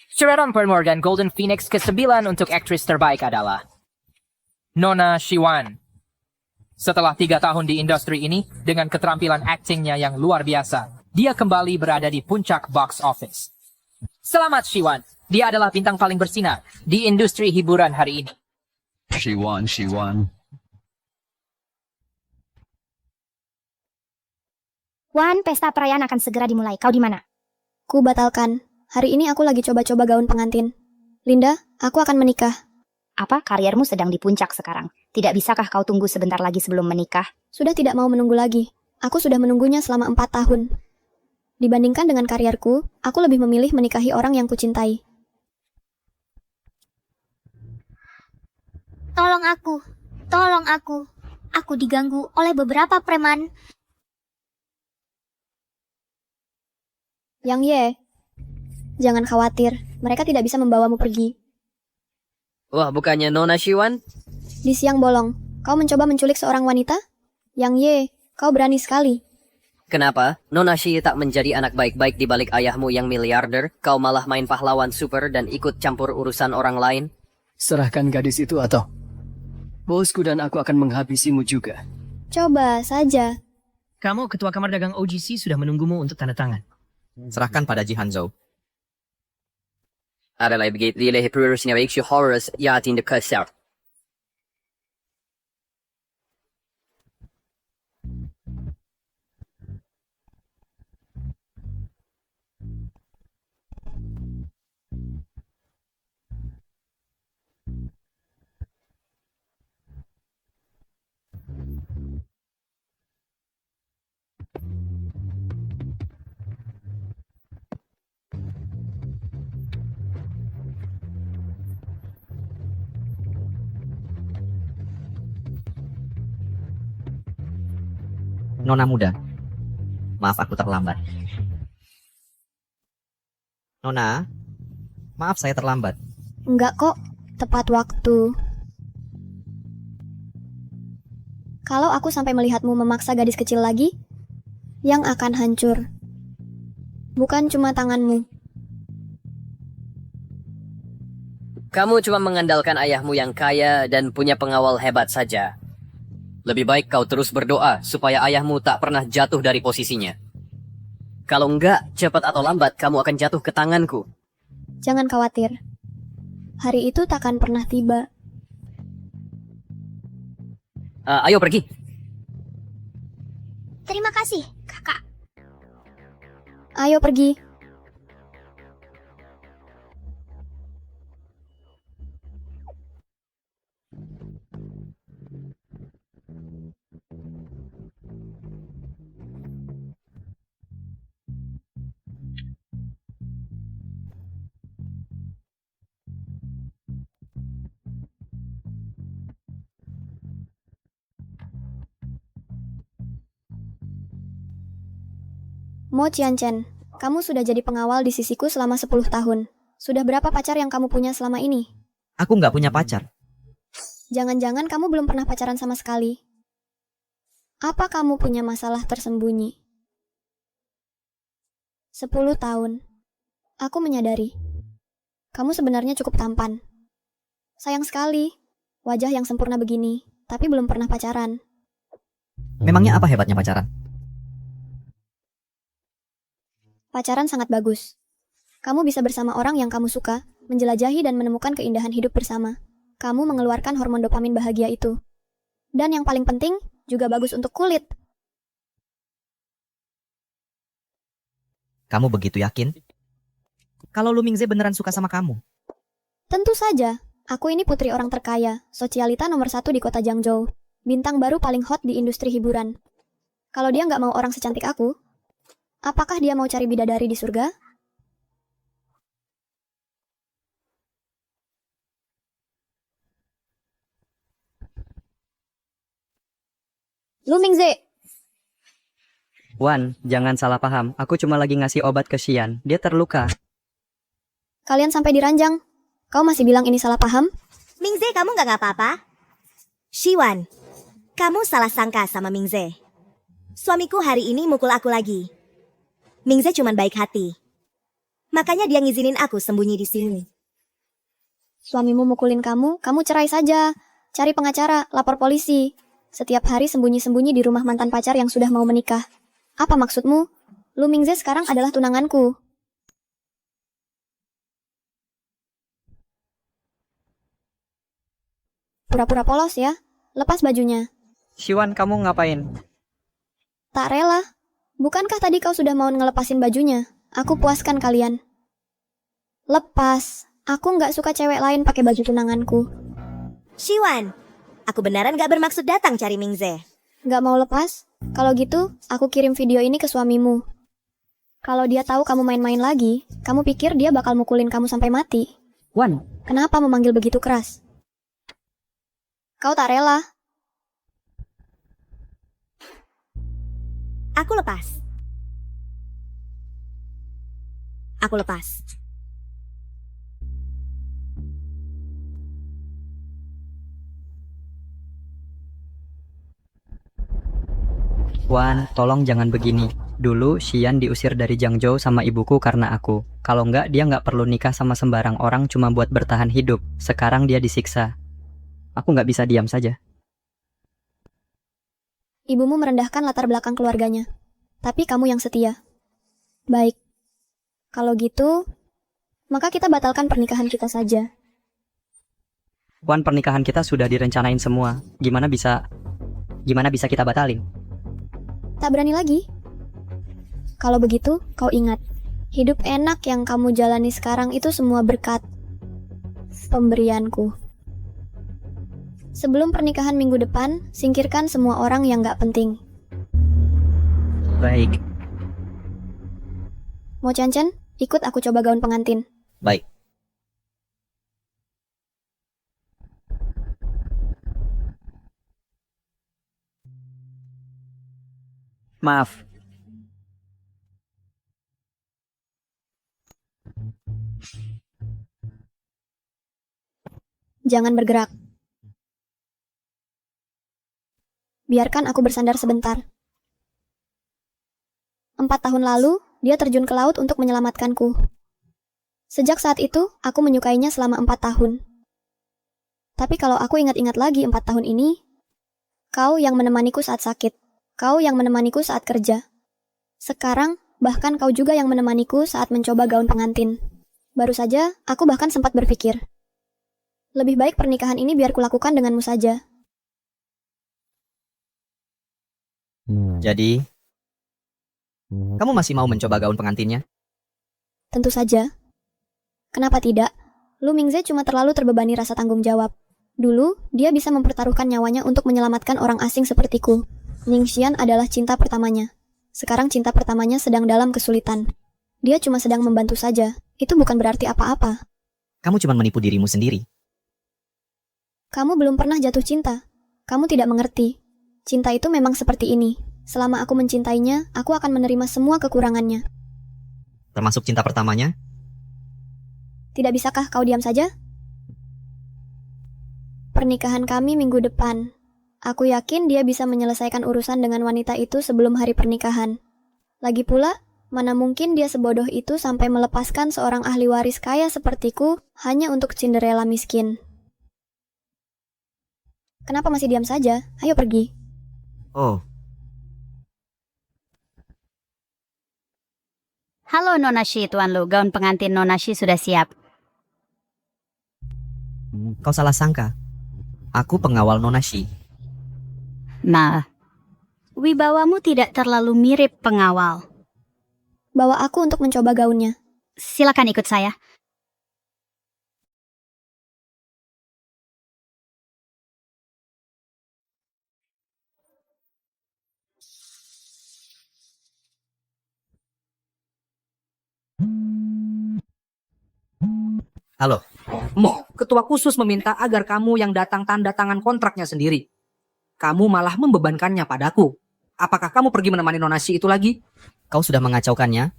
Sheraton Morgan Golden Phoenix ke-9 untuk aktris terbaik adalah Nona Shiwan. Setelah 3 tahun di industri ini, dengan keterampilan aktingnya yang luar biasa, dia kembali berada di puncak box office. Selamat Shiwan, dia adalah bintang paling bersinar di industri hiburan hari ini. She won. Wan, pesta perayaan akan segera dimulai. Kau di mana? Ku batalkan. Hari ini aku lagi coba-coba gaun pengantin. Linda, aku akan menikah. Apa? Karirmu sedang di puncak sekarang. Tidak bisakah kau tunggu sebentar lagi sebelum menikah? Sudah tidak mau menunggu lagi. Aku sudah menunggunya selama 4 tahun. Dibandingkan dengan karierku, aku lebih memilih menikahi orang yang kucintai. Tolong aku. Tolong aku. Aku diganggu oleh beberapa preman. Yang Ye, jangan khawatir. Mereka tidak bisa membawamu pergi. Wah, bukannya Nona Shiwan? Di siang bolong, kau mencoba menculik seorang wanita? Yang Ye, kau berani sekali. Kenapa? Nona Shi tak menjadi anak baik-baik di balik ayahmu yang miliarder, kau malah main pahlawan super dan ikut campur urusan orang lain? Serahkan gadis itu atau bosku dan aku akan menghabisimu juga. Coba saja. Kamu, ketua kamar dagang OGC, sudah menunggumu untuk tanda tangan. Serahkan pada Ji Hanzhou. Adalah begitu lihat perurusnya baik si Horus ya tindak kasar. Nona muda. Maaf aku terlambat. Nona, maaf saya terlambat. Enggak kok, tepat waktu. Kalau aku sampai melihatmu memaksa gadis kecil lagi, yang akan hancur. Bukan cuma tanganmu. Kamu cuma mengandalkan ayahmu yang kaya dan punya pengawal hebat saja. Lebih baik kau terus berdoa supaya ayahmu tak pernah jatuh dari posisinya. Kalau enggak, cepat atau lambat kamu akan jatuh ke tanganku. Jangan khawatir. Hari itu takkan pernah tiba. Ayo pergi. Terima kasih, kakak. Ayo pergi. Mo Qianchen, kamu sudah jadi pengawal di sisiku selama 10 tahun. Sudah berapa pacar yang kamu punya selama ini? Aku nggak punya pacar. Jangan-jangan kamu belum pernah pacaran sama sekali. Apa kamu punya masalah tersembunyi? 10 tahun. Aku menyadari. Kamu sebenarnya cukup tampan. Sayang sekali, wajah yang sempurna begini, tapi belum pernah pacaran. Memangnya apa hebatnya pacaran? Pacaran sangat bagus. Kamu bisa bersama orang yang kamu suka, menjelajahi dan menemukan keindahan hidup bersama. Kamu mengeluarkan hormon dopamin bahagia itu. Dan yang paling penting, juga bagus untuk kulit. Kamu begitu yakin? Kalau Lu Mingze beneran suka sama kamu? Tentu saja, aku ini putri orang terkaya, sosialita nomor 1 di kota Jiangzhou. Bintang baru paling hot di industri hiburan. Kalau dia nggak mau orang secantik aku, apakah dia mau cari bidadari di surga? Lu Mingze! Wan, jangan salah paham. Aku cuma lagi ngasih obat ke Xian. Dia terluka. Kalian sampai diranjang. Kau masih bilang ini salah paham? Mingze, kamu nggak apa-apa? Shiwan, kamu salah sangka sama Mingze. Suamiku hari ini mukul aku lagi. Mingze cuman baik hati. Makanya dia ngizinin aku sembunyi di sini. Suamimu mukulin kamu, kamu cerai saja. Cari pengacara, lapor polisi. Setiap hari sembunyi-sembunyi di rumah mantan pacar yang sudah mau menikah. Apa maksudmu? Lu Mingze sekarang adalah tunanganku. Pura-pura polos ya. Lepas bajunya. Shiwan, kamu ngapain? Tak rela. Bukankah tadi kau sudah mau ngelepasin bajunya? Aku puaskan kalian. Lepas. Aku nggak suka cewek lain pakai baju tunanganku. Shiwan, aku beneran gak bermaksud datang cari Mingze. Nggak mau lepas? Kalau gitu, aku kirim video ini ke suamimu. Kalau dia tahu kamu main-main lagi, kamu pikir dia bakal mukulin kamu sampai mati? Wan, Kenapa memanggil begitu keras? Kau tak rela? Aku lepas. Aku lepas. Wan, tolong jangan begini. Dulu Xian diusir dari Jiangzhou sama ibuku karena aku. Kalau enggak, dia nggak perlu nikah sama sembarang orang cuma buat bertahan hidup. Sekarang dia disiksa. Aku nggak bisa diam saja. Ibumu merendahkan latar belakang keluarganya. Tapi kamu yang setia. Baik. Kalau gitu, maka kita batalkan pernikahan kita saja. Wan, pernikahan kita sudah direncanain semua. Gimana bisa kita batalin? Tak berani lagi? Kalau begitu, kau ingat. Hidup enak yang kamu jalani sekarang itu semua berkat pemberianku. Sebelum pernikahan minggu depan, singkirkan semua orang yang gak penting. Baik. Mau Chen, ikut aku coba gaun pengantin. Baik. Maaf. Jangan bergerak. Biarkan aku bersandar sebentar. 4 tahun lalu, dia terjun ke laut untuk menyelamatkanku. Sejak saat itu, aku menyukainya selama 4 tahun. Tapi kalau aku ingat-ingat lagi 4 tahun ini, kau yang menemaniku saat sakit, kau yang menemaniku saat kerja. Sekarang, bahkan kau juga yang menemaniku saat mencoba gaun pengantin. Baru saja, aku bahkan sempat berpikir, lebih baik pernikahan ini biar kulakukan denganmu saja. jadi kamu masih mau mencoba gaun pengantinnya? Tentu saja. Kenapa tidak? Lu Mingze cuma terlalu terbebani rasa tanggung jawab. Dulu, dia bisa mempertaruhkan nyawanya untuk menyelamatkan orang asing sepertiku. Ningxian adalah cinta pertamanya. Sekarang cinta pertamanya sedang dalam kesulitan. Dia cuma sedang membantu saja. Itu bukan berarti apa-apa. Kamu cuma menipu dirimu sendiri. Kamu belum pernah jatuh cinta. Kamu tidak mengerti. Cinta itu memang seperti ini. Selama aku mencintainya, aku akan menerima semua kekurangannya. Termasuk cinta pertamanya? Tidak bisakah kau diam saja? Pernikahan kami minggu depan. Aku yakin dia bisa menyelesaikan urusan dengan wanita itu sebelum hari pernikahan. Lagi pula, mana mungkin dia sebodoh itu sampai melepaskan seorang ahli waris kaya sepertiku hanya untuk Cinderella miskin. Kenapa masih diam saja? Ayo pergi. Oh, Halo Nonashi, Tuan Lu. Gaun pengantin Nonashi sudah siap. kau salah sangka. Aku pengawal Nonashi. Nah, wibawamu tidak terlalu mirip pengawal. Bawa aku untuk mencoba gaunnya. Silakan ikut saya. Halo, Mo, ketua khusus meminta agar kamu yang datang tanda tangan kontraknya sendiri. Kamu malah membebankannya padaku. Apakah kamu pergi menemani Nonashi itu lagi? kau sudah mengacaukannya?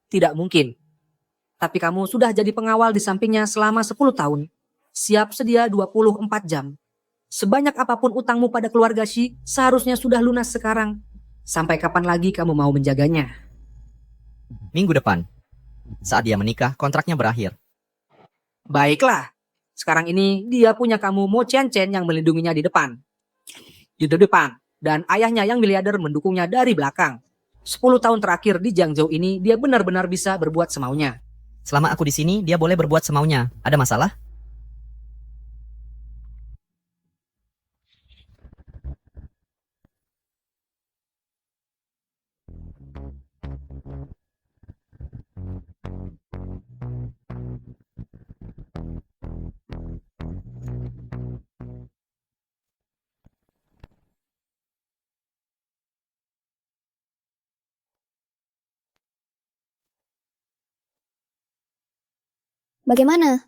Tidak mungkin. Tapi kamu sudah jadi pengawal di sampingnya selama 10 tahun. Siap sedia 24 jam. Sebanyak apapun utangmu pada keluarga Shi, seharusnya sudah lunas sekarang. Sampai kapan lagi kamu mau menjaganya? Minggu depan. Saat dia menikah, kontraknya berakhir. Baiklah. Sekarang ini dia punya kamu Mo Chen Chen yang melindunginya di depan. Di depan. Dan ayahnya yang miliarder mendukungnya dari belakang. 10 tahun terakhir di Jiangzhou ini dia benar-benar bisa berbuat semaunya. Selama aku di sini, dia boleh berbuat semaunya. Ada masalah? Bagaimana?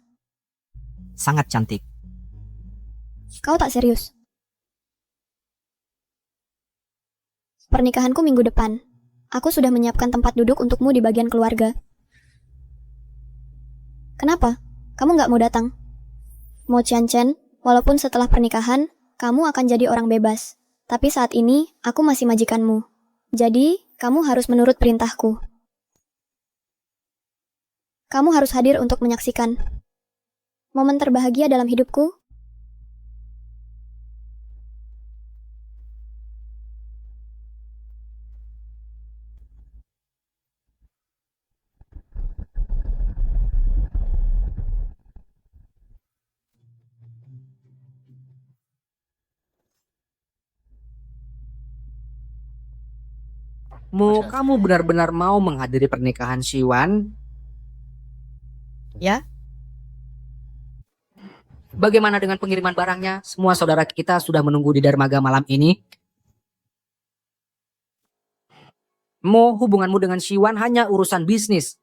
Sangat cantik. Kau tak serius? Pernikahanku minggu depan. Aku sudah menyiapkan tempat duduk untukmu di bagian keluarga. Kenapa? Kamu nggak mau datang? Mo Chen Chen, walaupun setelah pernikahan, kamu akan jadi orang bebas. Tapi saat ini, aku masih majikanmu. Jadi, kamu harus menurut perintahku. Kamu harus hadir untuk menyaksikan momen terbahagia dalam hidupku. Mo, kamu benar-benar mau menghadiri pernikahan Siwan? Ya? Bagaimana dengan pengiriman barangnya? Semua saudara kita sudah menunggu di dermaga malam ini. Mo, hubunganmu dengan Siwan hanya urusan bisnis.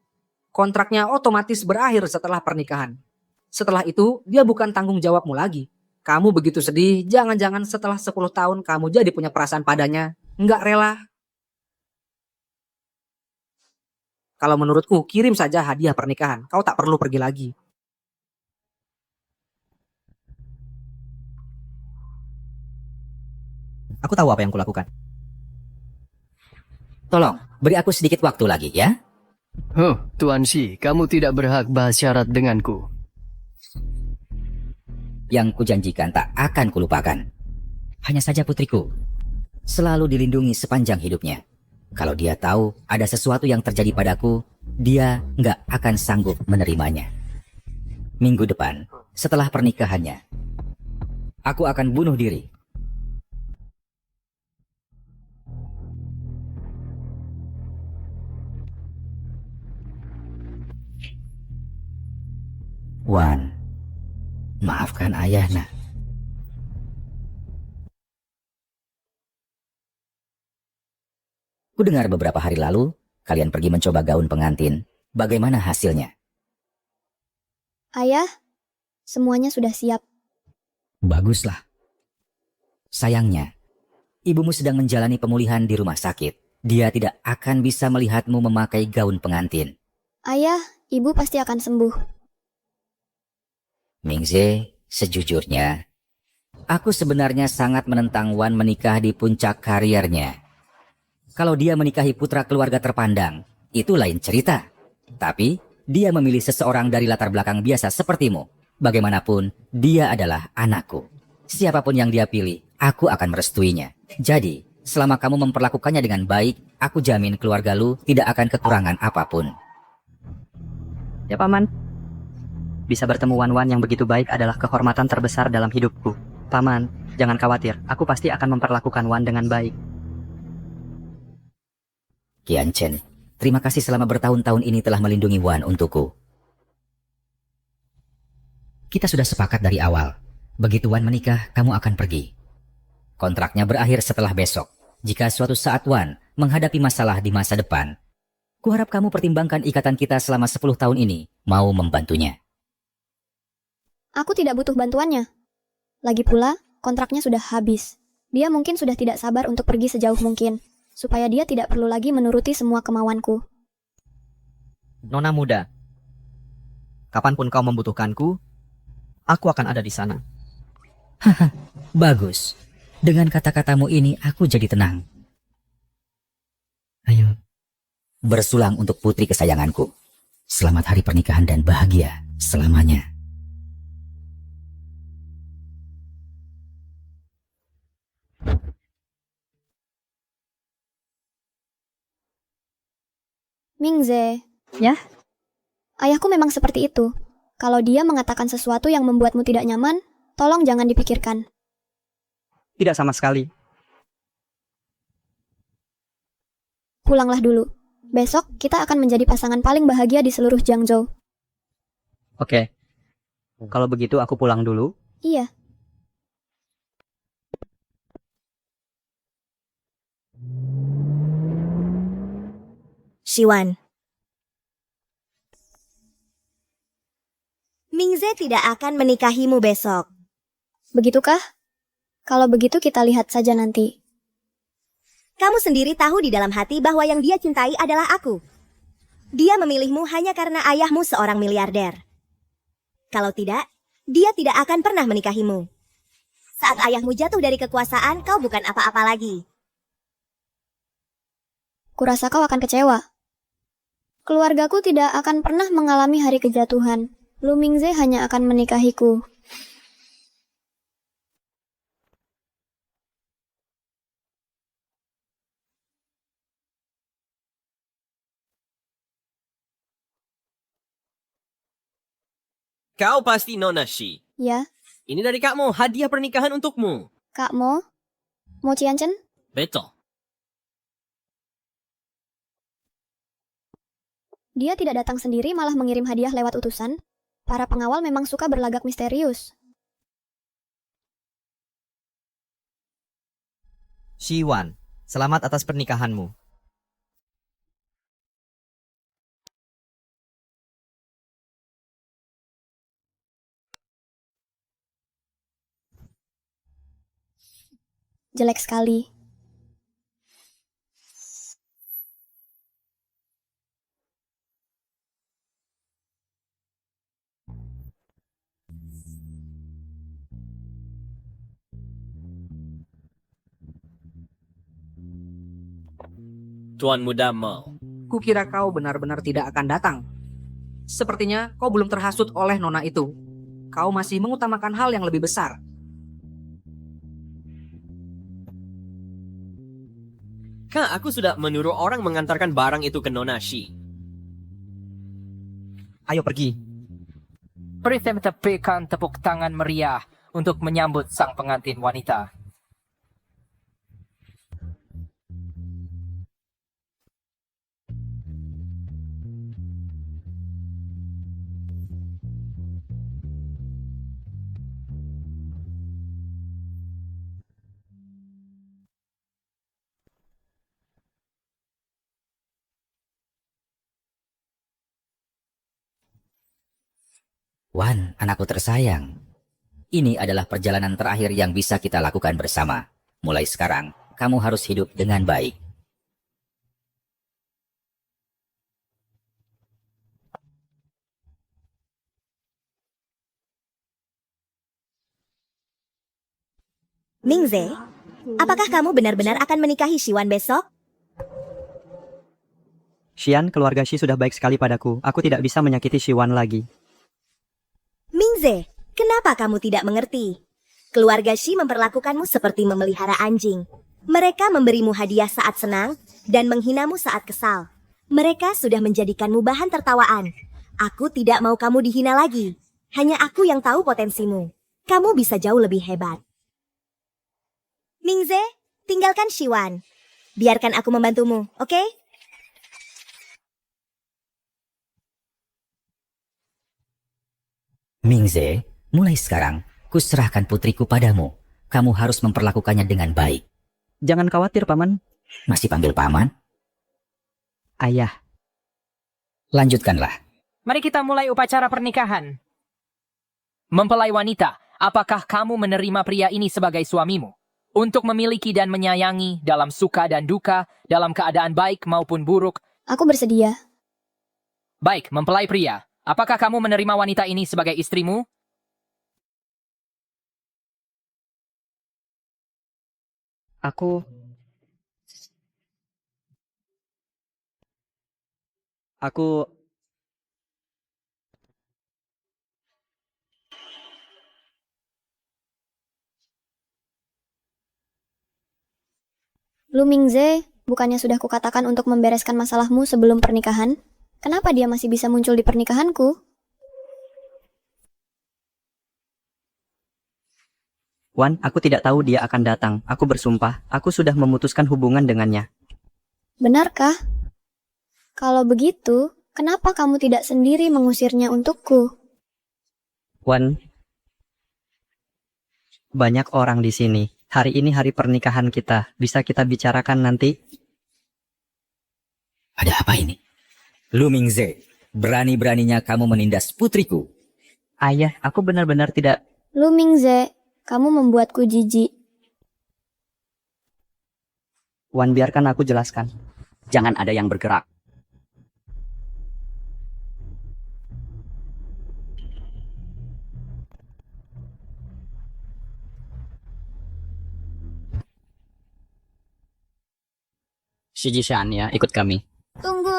Kontraknya otomatis berakhir setelah pernikahan. Setelah itu, dia bukan tanggung jawabmu lagi. Kamu begitu sedih, jangan-jangan setelah 10 tahun kamu jadi punya perasaan padanya. Nggak rela. Kalau menurutku, kirim saja hadiah pernikahan. Kau tak perlu pergi lagi. Aku tahu apa yang kulakukan. Tolong, beri aku sedikit waktu lagi ya. Tuan Shi, kamu tidak berhak bahas syarat denganku. Yang kujanjikan tak akan kulupakan. Hanya saja putriku, selalu dilindungi sepanjang hidupnya. Kalau dia tahu ada sesuatu yang terjadi padaku, dia nggak akan sanggup menerimanya. Minggu depan, setelah pernikahannya, aku akan bunuh diri. Wan, maafkan ayah, nak. Ku dengar beberapa hari lalu, kalian pergi mencoba gaun pengantin. Bagaimana hasilnya? Ayah, semuanya sudah siap. Baguslah. Sayangnya, ibumu sedang menjalani pemulihan di rumah sakit. Dia tidak akan bisa melihatmu memakai gaun pengantin. Ayah, ibu pasti akan sembuh. Mingze, sejujurnya, aku sebenarnya sangat menentang Wan menikah di puncak karirnya. Kalau dia menikahi putra keluarga terpandang, itu lain cerita. Tapi, dia memilih seseorang dari latar belakang biasa sepertimu. Bagaimanapun, dia adalah anakku. Siapapun yang dia pilih, aku akan merestuinya. Jadi, selama kamu memperlakukannya dengan baik, aku jamin keluarga lu tidak akan kekurangan apapun. Ya Paman. Bisa bertemu Wan yang begitu baik adalah kehormatan terbesar dalam hidupku. Paman, jangan khawatir, aku pasti akan memperlakukan Wan dengan baik. Qian Chen, terima kasih selama bertahun-tahun ini telah melindungi Wan untukku. Kita sudah sepakat dari awal. Begitu Wan menikah, kamu akan pergi. Kontraknya berakhir setelah besok. Jika suatu saat Wan menghadapi masalah di masa depan, kuharap kamu pertimbangkan ikatan kita selama 10 tahun ini, mau membantunya. Aku tidak butuh bantuannya. Lagi pula, kontraknya sudah habis. Dia mungkin sudah tidak sabar untuk pergi sejauh mungkin, supaya dia tidak perlu lagi menuruti semua kemauanku. Nona muda, kapanpun kau membutuhkanku, aku akan ada di sana. Haha, bagus. Dengan kata-katamu ini aku jadi tenang. Ayo, bersulang untuk putri kesayanganku. Selamat hari pernikahan dan bahagia selamanya. Mingze, Ya? ayahku memang seperti itu. Kalau dia mengatakan sesuatu yang membuatmu tidak nyaman, tolong jangan dipikirkan. Tidak sama sekali. Pulanglah dulu. Besok kita akan menjadi pasangan paling bahagia di seluruh Jiangzhou. Oke. Kalau begitu aku pulang dulu. Iya. Shiwan. Mingze tidak akan menikahimu besok. Begitukah? Kalau begitu kita lihat saja nanti. Kamu sendiri tahu di dalam hati bahwa yang dia cintai adalah aku. Dia memilihmu hanya karena ayahmu seorang miliarder. Kalau tidak, dia tidak akan pernah menikahimu. Saat ayahmu jatuh dari kekuasaan, kau bukan apa-apa lagi. Kurasa kau akan kecewa. Keluargaku tidak akan pernah mengalami hari kejatuhan. Lu Mingze hanya akan menikahiku. Kau pasti Nona Shi. Ya, Ini dari kakmu, hadiah pernikahan untukmu. Kak Mo? Mo Qianchen? Betul. Dia tidak datang sendiri malah mengirim hadiah lewat utusan. Para pengawal memang suka berlagak misterius. Shiwan, selamat atas pernikahanmu. Jelek sekali. Tuan Muda Mo. Kukira kau benar-benar tidak akan datang. Sepertinya kau belum terhasut oleh nona itu. Kau masih mengutamakan hal yang lebih besar. Kak, aku sudah menyuruh orang mengantarkan barang itu ke Nona Shi. Ayo pergi. Beri tepikan tepuk tangan meriah untuk menyambut sang pengantin wanita. Wan, anakku tersayang. Ini adalah perjalanan terakhir yang bisa kita lakukan bersama. Mulai sekarang, kamu harus hidup dengan baik. Mingze, apakah kamu benar-benar akan menikahi Shiwan besok? Xian, keluarga Shi sudah baik sekali padaku. Aku tidak bisa menyakiti Shiwan lagi. Mingze, kenapa kamu tidak mengerti? Keluarga Shi memperlakukanmu seperti memelihara anjing. Mereka memberimu hadiah saat senang dan menghinamu saat kesal. Mereka sudah menjadikanmu bahan tertawaan. Aku tidak mau kamu dihina lagi. Hanya aku yang tahu potensimu. Kamu bisa jauh lebih hebat. Mingze, tinggalkan Shiwan. Biarkan aku membantumu, oke? Mingze, mulai sekarang, kuserahkan putriku padamu. Kamu harus memperlakukannya dengan baik. Jangan khawatir, Paman. Masih panggil paman? Ayah. Lanjutkanlah. Mari kita mulai upacara pernikahan. Mempelai wanita, apakah kamu menerima pria ini sebagai suamimu? Untuk memiliki dan menyayangi dalam suka dan duka, dalam keadaan baik maupun buruk. Aku bersedia. Baik, mempelai pria. Apakah kamu menerima wanita ini sebagai istrimu? Aku Lu Mingze, bukannya sudah kukatakan untuk membereskan masalahmu sebelum pernikahan? Kenapa dia masih bisa muncul di pernikahanku? Wan, aku tidak tahu dia akan datang. Aku bersumpah, aku sudah memutuskan hubungan dengannya. Benarkah? Kalau begitu, kenapa kamu tidak sendiri mengusirnya untukku? Wan, banyak orang di sini. Hari ini hari pernikahan kita. Bisa kita bicarakan nanti? Ada apa ini? Lu Mingze, berani-beraninya kamu menindas putriku. Ayah, aku benar-benar tidak... Lu Mingze, kamu membuatku jijik. Wan, biarkan aku jelaskan. Jangan ada yang bergerak. Si Jishan ya, ikut kami. Tunggu.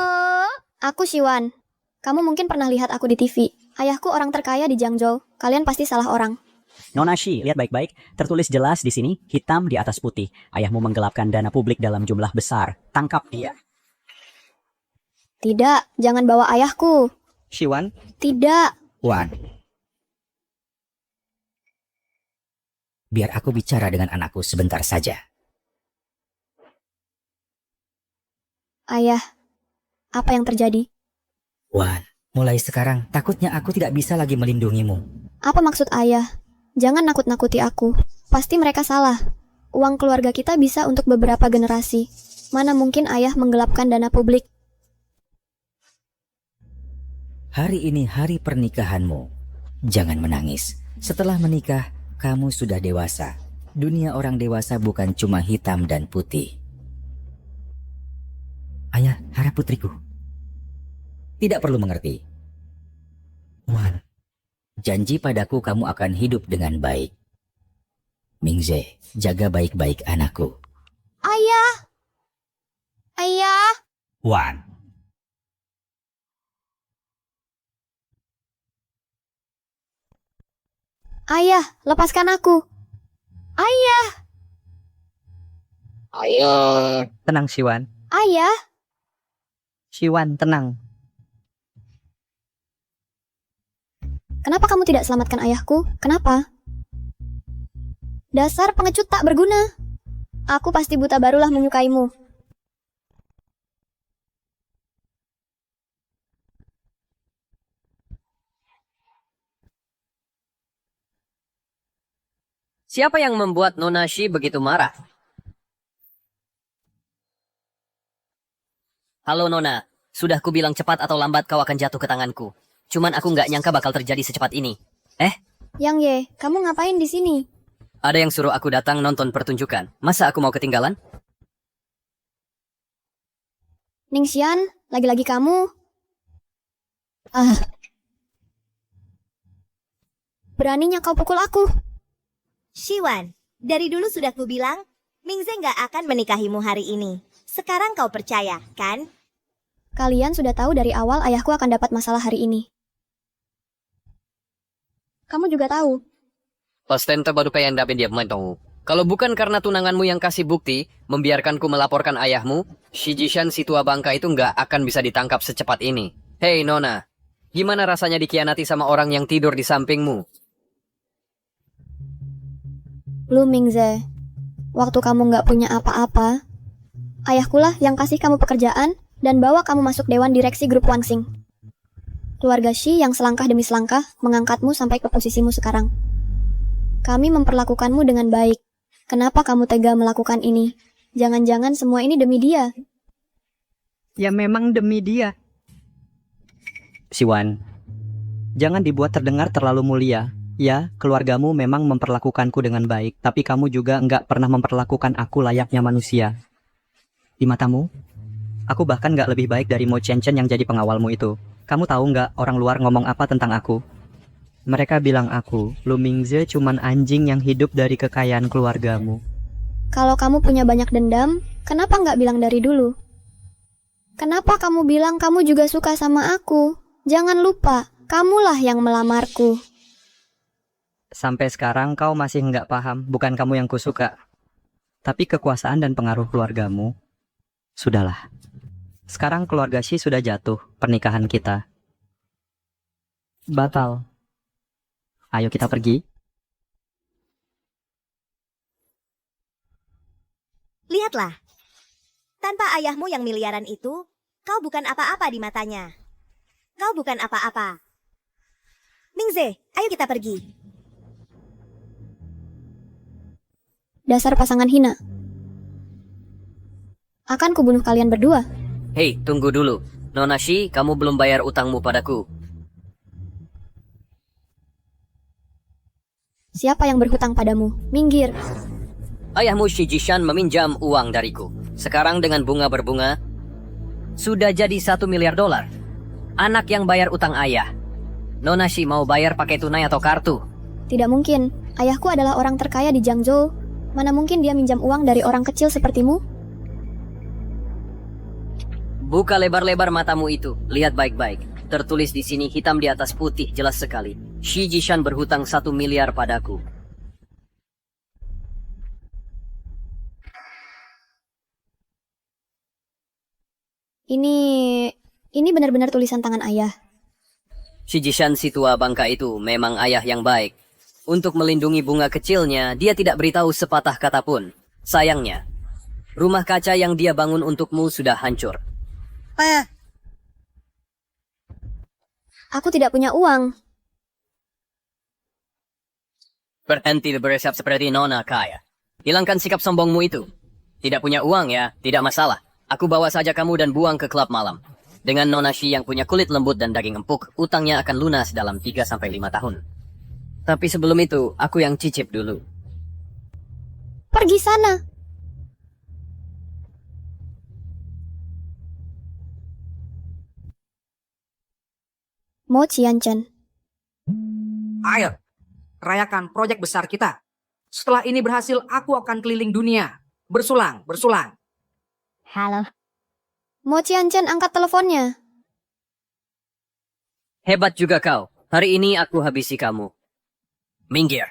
Aku Siwan. Kamu mungkin pernah lihat aku di TV. Ayahku orang terkaya di Jiangzhou. Kalian pasti salah orang. Nona Shi, lihat baik-baik. Tertulis jelas di sini, hitam di atas putih. Ayahmu menggelapkan dana publik dalam jumlah besar. Tangkap dia. Tidak, jangan bawa ayahku. Siwan? Tidak. Wan. Biar aku bicara dengan anakku sebentar saja. Ayah, apa yang terjadi? Wan, mulai sekarang takutnya aku tidak bisa lagi melindungimu. Apa maksud ayah? Jangan nakut-nakuti aku. Pasti mereka salah. Uang keluarga kita bisa untuk beberapa generasi. Mana mungkin ayah menggelapkan dana publik? Hari ini hari pernikahanmu. Jangan menangis. Setelah menikah, kamu sudah dewasa. Dunia orang dewasa bukan cuma hitam dan putih. Ayah, harap putriku. Tidak perlu mengerti. Wan, janji padaku kamu akan hidup dengan baik. Mingze, jaga baik-baik anakku. Ayah. Ayah. Wan. Ayah, lepaskan aku. Ayah. Ayo. Tenang, Siwan. Ayah. Siwan, tenang. Kenapa kamu tidak selamatkan ayahku? Kenapa? Dasar pengecut tak berguna. Aku pasti buta barulah menyukaimu. Siapa yang membuat Nona Shi begitu marah? Halo Nona, sudah kubilang cepat atau lambat kau akan jatuh ke tanganku. Cuman aku nggak nyangka bakal terjadi secepat ini. Yang Ye, kamu ngapain di sini? Ada yang suruh aku datang nonton pertunjukan. Masa aku mau ketinggalan? Ningsian, lagi-lagi kamu? Beraninya kau pukul aku. Siwan, dari dulu sudah kubilang, Mingze nggak akan menikahimu hari ini. Sekarang kau percaya, kan? Kalian sudah tahu dari awal ayahku akan dapat masalah hari ini. Kamu juga tahu. Pas tante baru kayak dapin dia tahu. Kalau bukan karena tunanganmu yang kasih bukti, membiarkanku melaporkan ayahmu, Shi Jishan si tua bangka itu nggak akan bisa ditangkap secepat ini. Hei Nona, gimana rasanya dikhianati sama orang yang tidur di sampingmu? Lu Mingze, waktu kamu nggak punya apa-apa, ayahkulah yang kasih kamu pekerjaan dan bawa kamu masuk dewan direksi grup Wangsing. Keluarga Shi yang selangkah demi selangkah mengangkatmu sampai ke posisimu sekarang. Kami memperlakukanmu dengan baik. Kenapa kamu tega melakukan ini? Jangan-jangan semua ini demi dia. Ya memang demi dia. Siwan, jangan dibuat terdengar terlalu mulia. Ya, keluargamu memang memperlakukanku dengan baik, tapi kamu juga nggak pernah memperlakukan aku layaknya manusia. Di matamu, aku bahkan nggak lebih baik dari Mo Chen Chen yang jadi pengawalmu itu. Kamu tahu nggak orang luar ngomong apa tentang aku? Mereka bilang aku, Lu Mingze cuman anjing yang hidup dari kekayaan keluargamu. Kalau kamu punya banyak dendam, kenapa nggak bilang dari dulu? Kenapa kamu bilang kamu juga suka sama aku? Jangan lupa, kamulah yang melamarku. Sampai sekarang kau masih nggak paham, bukan kamu yang kusuka. Tapi kekuasaan dan pengaruh keluargamu, sudahlah. Sekarang keluarga Shi sudah jatuh, pernikahan kita batal. Ayo kita pergi. Lihatlah, tanpa ayahmu yang miliaran itu, kau bukan apa-apa di matanya. Kau bukan apa-apa. Mingze, ayo kita pergi. Dasar pasangan hina. Akan kubunuh kalian berdua. Hei, tunggu dulu. Nona Shi, kamu belum bayar utangmu padaku. Siapa yang berhutang padamu? Minggir. Ayahmu Shi Jishan meminjam uang dariku. Sekarang dengan bunga berbunga, sudah jadi $1 miliar. Anak yang bayar utang ayah. Nona Shi mau bayar pakai tunai atau kartu? Tidak mungkin. Ayahku adalah orang terkaya di Jiangzhou. Mana mungkin dia minjam uang dari orang kecil sepertimu? Buka lebar-lebar matamu itu. Lihat baik-baik. Tertulis di sini hitam di atas putih, jelas sekali. Shi Jishan berhutang 1 miliar padaku. Ini benar-benar tulisan tangan ayah. Shi Jishan si tua bangka itu memang ayah yang baik. Untuk melindungi bunga kecilnya, dia tidak beritahu sepatah kata pun. Sayangnya, rumah kaca yang dia bangun untukmu sudah hancur. Aku tidak punya uang. Berhenti beresap seperti nona kaya. Hilangkan sikap sombongmu itu. Tidak punya uang ya, tidak masalah. Aku bawa saja kamu dan buang ke klub malam. Dengan Nona Shi yang punya kulit lembut dan daging empuk, utangnya akan lunas dalam 3-5 tahun. Tapi sebelum itu, aku yang cicip dulu. Pergi sana. Mo Qianchen. Ayo, rayakan proyek besar kita. Setelah ini berhasil, aku akan keliling dunia. Bersulang. Halo. Mo Qianchen, angkat teleponnya. Hebat juga kau. Hari ini aku habisi kamu. Minggir.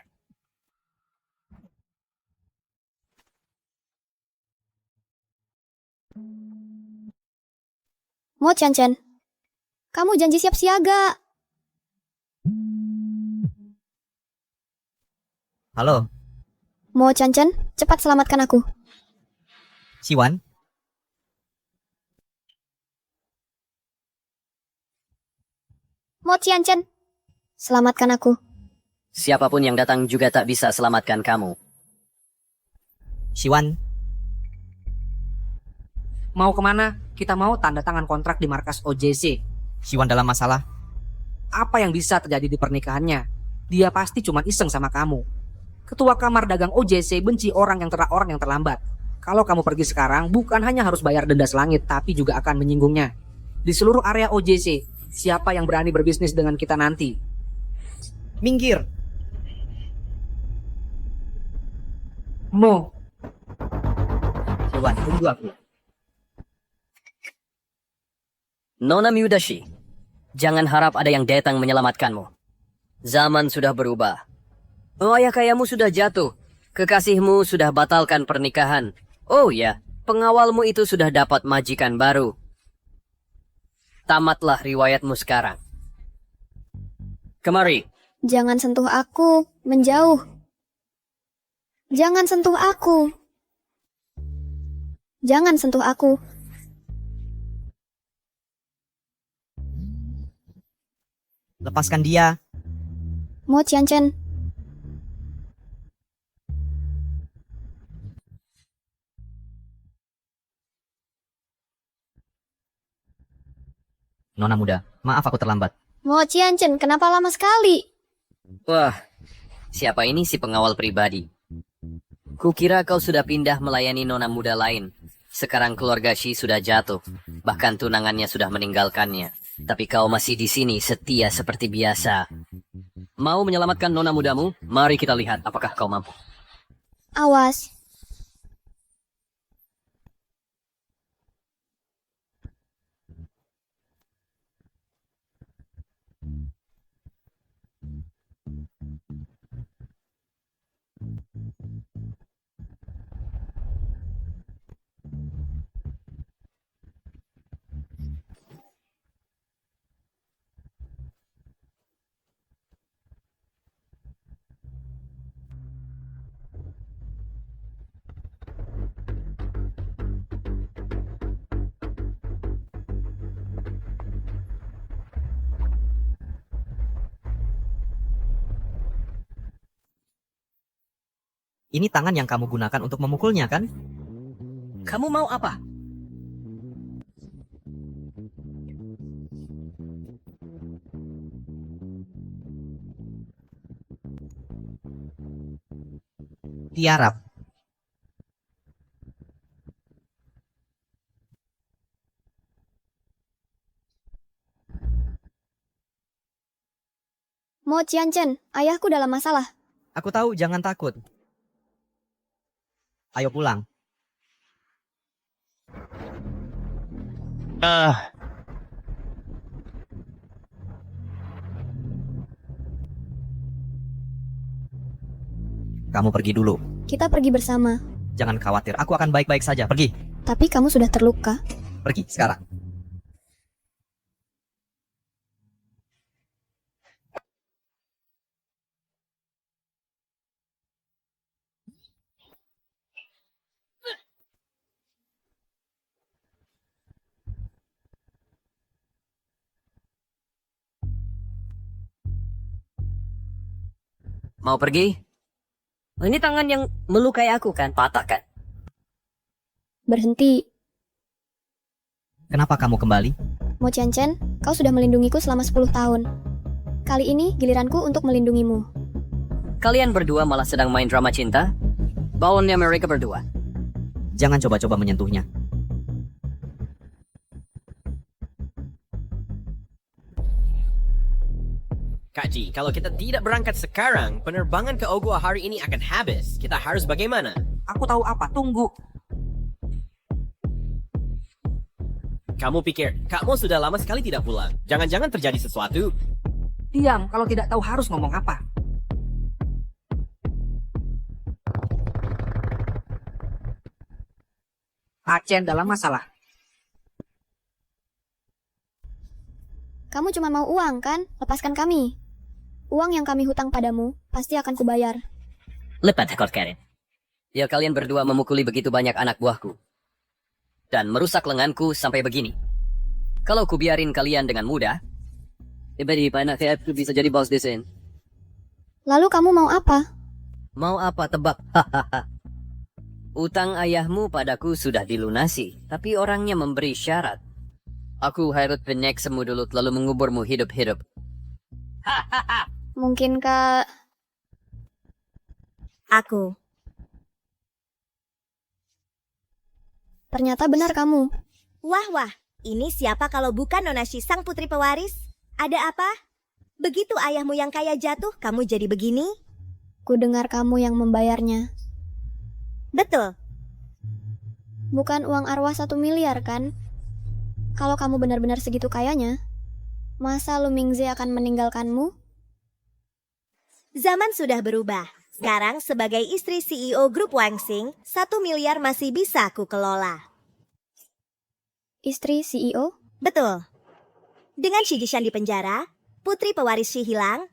Mo Qianchen, kamu janji siap siaga. Halo, Mo Qianchen, cepat selamatkan aku. Siwan. Mo Qianchen, selamatkan aku. Siapapun yang datang juga tak bisa selamatkan kamu. Siwan. Mau kemana? Kita mau tanda tangan kontrak di markas OJC. Siwan dalam masalah. Apa yang bisa terjadi di pernikahannya? Dia pasti cuma iseng sama kamu. Ketua kamar dagang OJC benci orang yang terlambat. Kalau kamu pergi sekarang, bukan hanya harus bayar denda selangit, tapi juga akan menyinggungnya. Di seluruh area OJC, siapa yang berani berbisnis dengan kita nanti? Minggir. Mo. Siwan, tunggu aku. Nona Myudashi, jangan harap ada yang datang menyelamatkanmu. Zaman sudah berubah. Oh, ayah kayamu sudah jatuh. Kekasihmu sudah batalkan pernikahan. Oh ya, pengawalmu itu sudah dapat majikan baru. Tamatlah riwayatmu sekarang. Kemari. Jangan sentuh aku, menjauh. Jangan sentuh aku. Jangan sentuh aku. Lepaskan dia. Mo Qianchen. Nona muda, maaf aku terlambat. Mo Qianchen, kenapa lama sekali? Wah, siapa ini si pengawal pribadi? Kukira kau sudah pindah melayani nona muda lain. Sekarang keluarga Shi sudah jatuh. Bahkan tunangannya sudah meninggalkannya. Tapi kau masih di sini setia seperti biasa. Mau menyelamatkan nona mudamu? Mari kita lihat apakah kau mampu. Awas. Ini tangan yang kamu gunakan untuk memukulnya, kan? Kamu mau apa? Tiarap. Mo Qianchen, ayahku dalam masalah. Aku tahu, jangan takut. Ayo pulang. Kamu pergi dulu. Kita pergi bersama. Jangan khawatir, aku akan baik-baik saja. Pergi. Tapi kamu sudah terluka. Pergi sekarang. Mau pergi? Oh, ini tangan yang melukai aku kan? Patah kan? Berhenti. Kenapa kamu kembali? Mo Qianchen, kau sudah melindungiku selama 10 tahun. Kali ini giliranku untuk melindungimu. Kalian berdua malah sedang main drama cinta? Bawonnya mereka berdua. Jangan coba-coba menyentuhnya. Kak Ji, kalau kita tidak berangkat sekarang, penerbangan ke Ogua hari ini akan habis. Kita harus bagaimana? Aku tahu apa, tunggu. Kamu pikir, Kakmu sudah lama sekali tidak pulang. Jangan-jangan terjadi sesuatu. Diam, kalau tidak tahu harus ngomong apa. Acen dalam masalah. Kamu cuma mau uang, kan? Lepaskan kami. Uang yang kami hutang padamu pasti akan kubayar. Lepas ekor Karen. Ya kalian berdua memukuli begitu banyak anak buahku. Dan merusak lenganku sampai begini. Kalau kubiarin kalian dengan mudah, tiba-tiba anak saya bisa jadi bos desain. Lalu kamu mau apa? Mau apa tebak? Utang ayahmu padaku sudah dilunasi, tapi orangnya memberi syarat. Aku harus penyek semudulut lalu menguburmu hidup-hidup. Mungkinkah... Aku. Ternyata benar kamu. Wah, ini siapa kalau bukan Nonashi sang putri pewaris? Ada apa? Begitu ayahmu yang kaya jatuh, kamu jadi begini? Ku dengar kamu yang membayarnya. Betul. Bukan uang arwah 1 miliar, kan? Kalau kamu benar-benar segitu kayanya, masa Lu Mingze akan meninggalkanmu? Zaman sudah berubah. Sekarang sebagai istri CEO grup Wangsing, 1 miliar masih bisa aku kelola. Istri CEO? Betul. Dengan Shi Jishan di penjara, putri pewaris Shi hilang,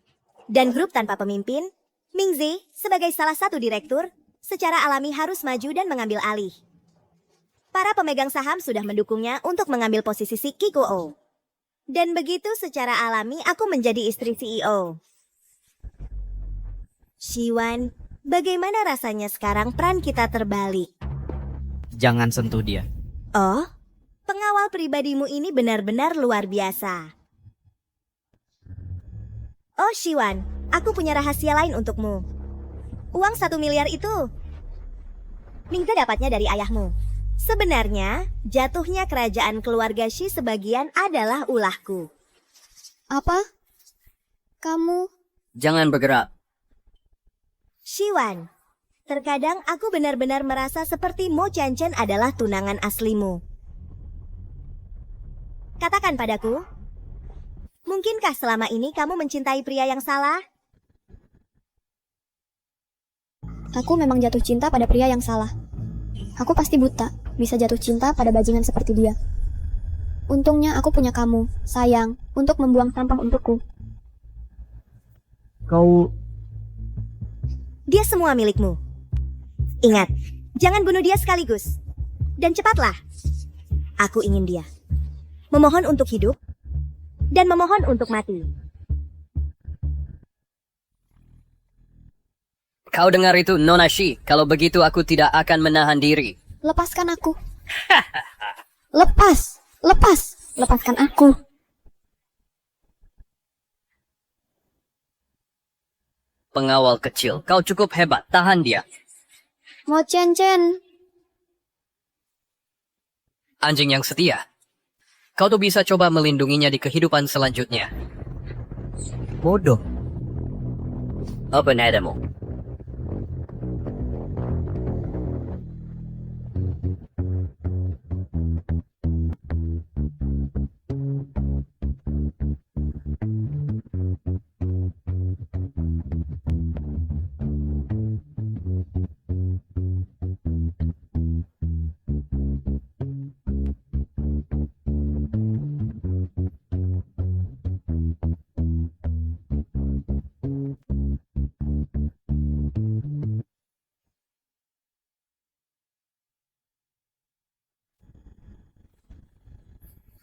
dan grup tanpa pemimpin, Mingze sebagai salah satu direktur, secara alami harus maju dan mengambil alih. Para pemegang saham sudah mendukungnya untuk mengambil posisi si Kikuo. Dan begitu secara alami aku menjadi istri CEO. Shiwan, bagaimana rasanya sekarang peran kita terbalik? Jangan sentuh dia. Oh, pengawal pribadimu ini benar-benar luar biasa. Oh Shiwan, aku punya rahasia lain untukmu. Uang 1 miliar itu Mingze dapatnya dari ayahmu. Sebenarnya, jatuhnya kerajaan keluarga Shi sebagian adalah ulahku. Apa? Kamu? Jangan bergerak. Shiwan, terkadang aku benar-benar merasa seperti Mo Qianchen adalah tunangan aslimu. Katakan padaku, mungkinkah selama ini kamu mencintai pria yang salah? Aku memang jatuh cinta pada pria yang salah. Aku pasti buta, bisa jatuh cinta pada bajingan seperti dia. Untungnya aku punya kamu, sayang, untuk membuang sampah untukku. Kau... Dia semua milikmu. Ingat, jangan bunuh dia sekaligus. Dan cepatlah. Aku ingin dia. Memohon untuk hidup, dan memohon untuk mati. Kau dengar itu, Nona Shi? Kalau begitu aku tidak akan menahan diri. Lepaskan aku. Lepas. Lepaskan aku. Pengawal kecil, kau cukup hebat. Tahan dia. Mo Chen Chen. Anjing yang setia. Kau tuh bisa coba melindunginya di kehidupan selanjutnya. Bodoh. Open headamu.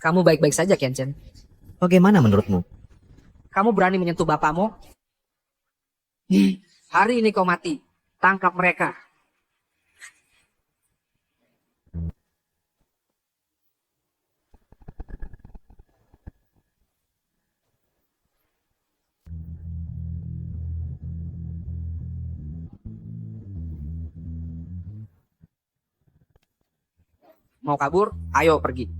Kamu baik-baik saja, Qianchen. Bagaimana menurutmu? Kamu berani menyentuh bapakmu? Hari ini kau mati. Tangkap mereka. Mau kabur? Ayo pergi.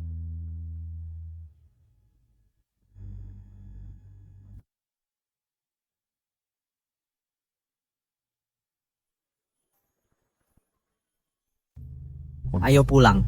Ayo pulang.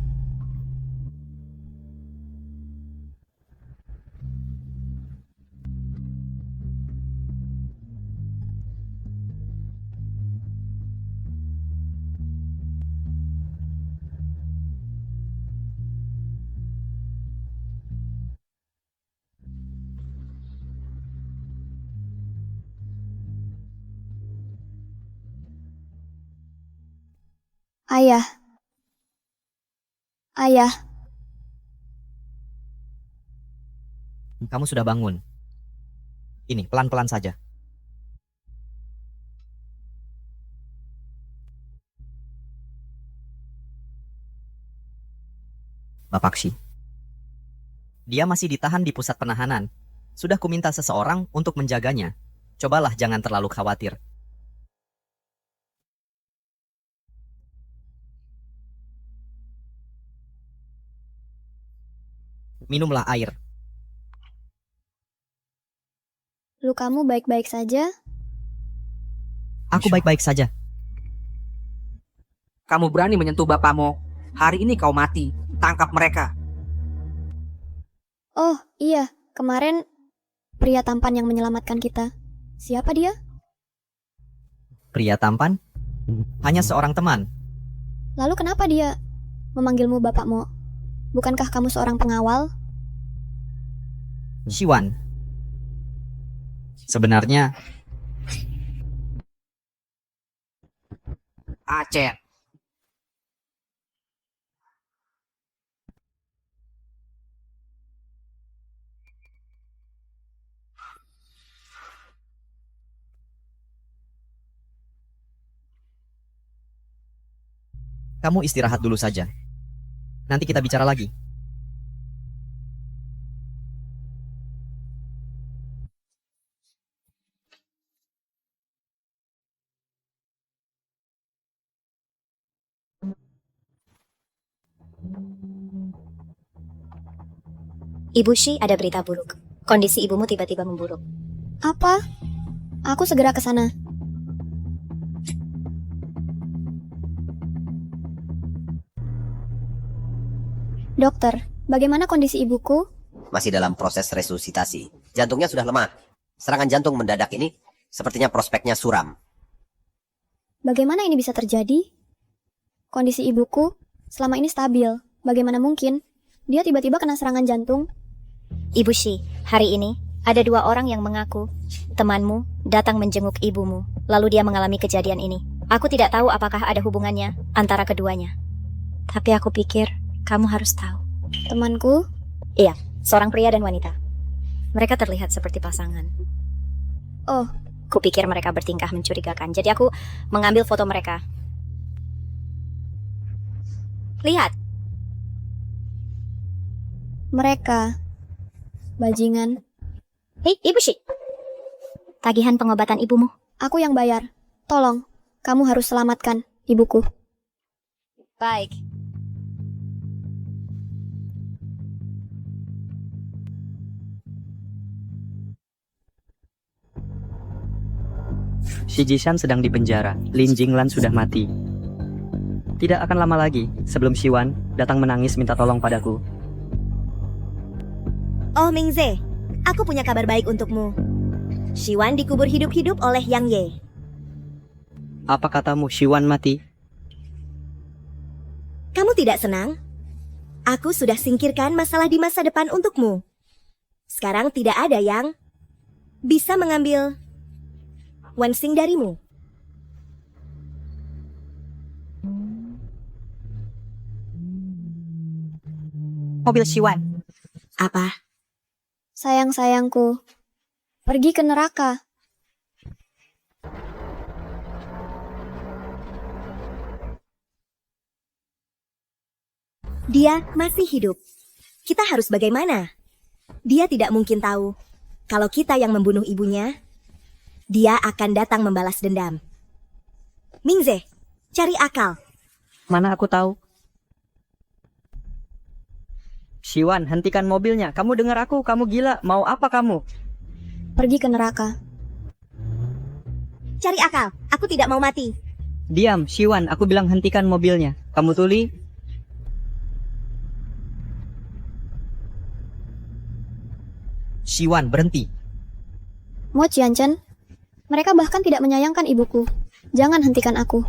Ayah. Ayah. Kamu sudah bangun. Ini, pelan-pelan saja. Bapak Shi. Dia masih ditahan di pusat penahanan. Sudah kuminta seseorang untuk menjaganya. Cobalah jangan terlalu khawatir. Minumlah air. Lukamu baik-baik saja? Aku baik-baik saja. Kamu berani menyentuh bapakmu? Hari ini kau mati. Tangkap mereka. Oh, iya. Kemarin pria tampan yang menyelamatkan kita. Siapa dia? Pria tampan? Hanya seorang teman. Lalu kenapa dia memanggilmu bapakmu? Bukankah kamu seorang pengawal? Shiwan. Sebenarnya Aceh. kamu istirahat dulu saja. Nanti kita bicara lagi. Ibu Shi, ada berita buruk. Kondisi ibumu tiba-tiba memburuk. Apa? Aku segera ke sana. Dokter, bagaimana kondisi ibuku? Masih dalam proses resusitasi. Jantungnya sudah lemah. Serangan jantung mendadak ini sepertinya prospeknya suram. Bagaimana ini bisa terjadi? Kondisi ibuku selama ini stabil. Bagaimana mungkin dia tiba-tiba kena serangan jantung? Ibu Shi, hari ini ada 2 orang yang mengaku temanmu datang menjenguk ibumu, lalu dia mengalami kejadian ini. Aku tidak tahu apakah ada hubungannya antara keduanya. Tapi aku pikir kamu harus tahu. Temanku? Iya, seorang pria dan wanita. Mereka terlihat seperti pasangan. Oh, Kupikir mereka bertingkah mencurigakan, jadi aku mengambil foto mereka. Lihat, Mereka. Bajingan. hei Ibu Shi. Tagihan pengobatan ibumu. Aku yang bayar. Tolong, kamu harus selamatkan ibuku. Baik. Si Jishan sedang di penjara. Lin Jinglan sudah mati. Tidak akan lama lagi sebelum Shiwan datang menangis minta tolong padaku. Oh Mingze, aku punya kabar baik untukmu. Shiwan dikubur hidup-hidup oleh Yang Ye. Apa katamu Shiwan mati? Kamu tidak senang? Aku sudah singkirkan masalah di masa depan untukmu. Sekarang tidak ada yang bisa mengambil Wensing darimu. Mobil Shiwan. Apa? Sayang-sayangku, pergi ke neraka. Dia masih hidup. Kita harus bagaimana? Dia tidak mungkin tahu. Kalau kita yang membunuh ibunya, dia akan datang membalas dendam. Mingze, cari akal. Mana aku tahu? Shiwan, hentikan mobilnya. Kamu dengar aku, kamu gila. Mau apa kamu? Pergi ke neraka. Cari akal, aku tidak mau mati. Diam, Shiwan, aku bilang hentikan mobilnya. Kamu tuli? Shiwan, berhenti. Mo Qianchen, mereka bahkan tidak menyayangkan ibuku. Jangan hentikan aku.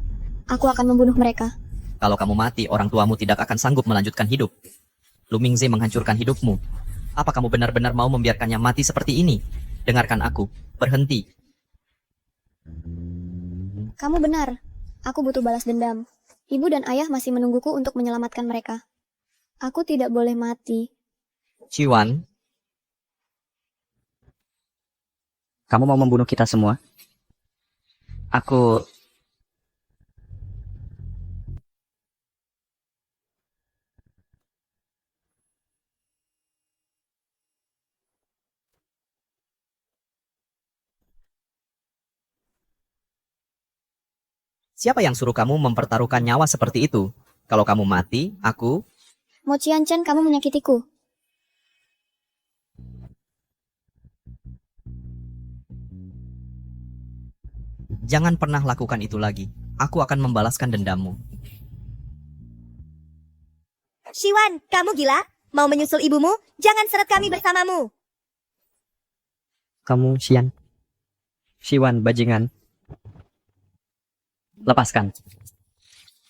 Aku akan membunuh mereka. Kalau kamu mati, orang tuamu tidak akan sanggup melanjutkan hidup. Lu Mingze menghancurkan hidupmu. Apa kamu benar-benar mau membiarkannya mati seperti ini? Dengarkan aku. Berhenti. Kamu benar. Aku butuh balas dendam. Ibu dan ayah masih menungguku untuk menyelamatkan mereka. Aku tidak boleh mati. Shiwan, Kamu mau membunuh kita semua? Aku... siapa yang suruh kamu mempertaruhkan nyawa seperti itu? Kalau kamu mati, aku... Mo Qianchen, kamu menyakitiku. Jangan pernah lakukan itu lagi. Aku akan membalaskan dendammu. Shiwan, kamu gila? Mau menyusul ibumu? Jangan seret kami bersamamu. Kamu, Xian. Shiwan, bajingan. Lepaskan.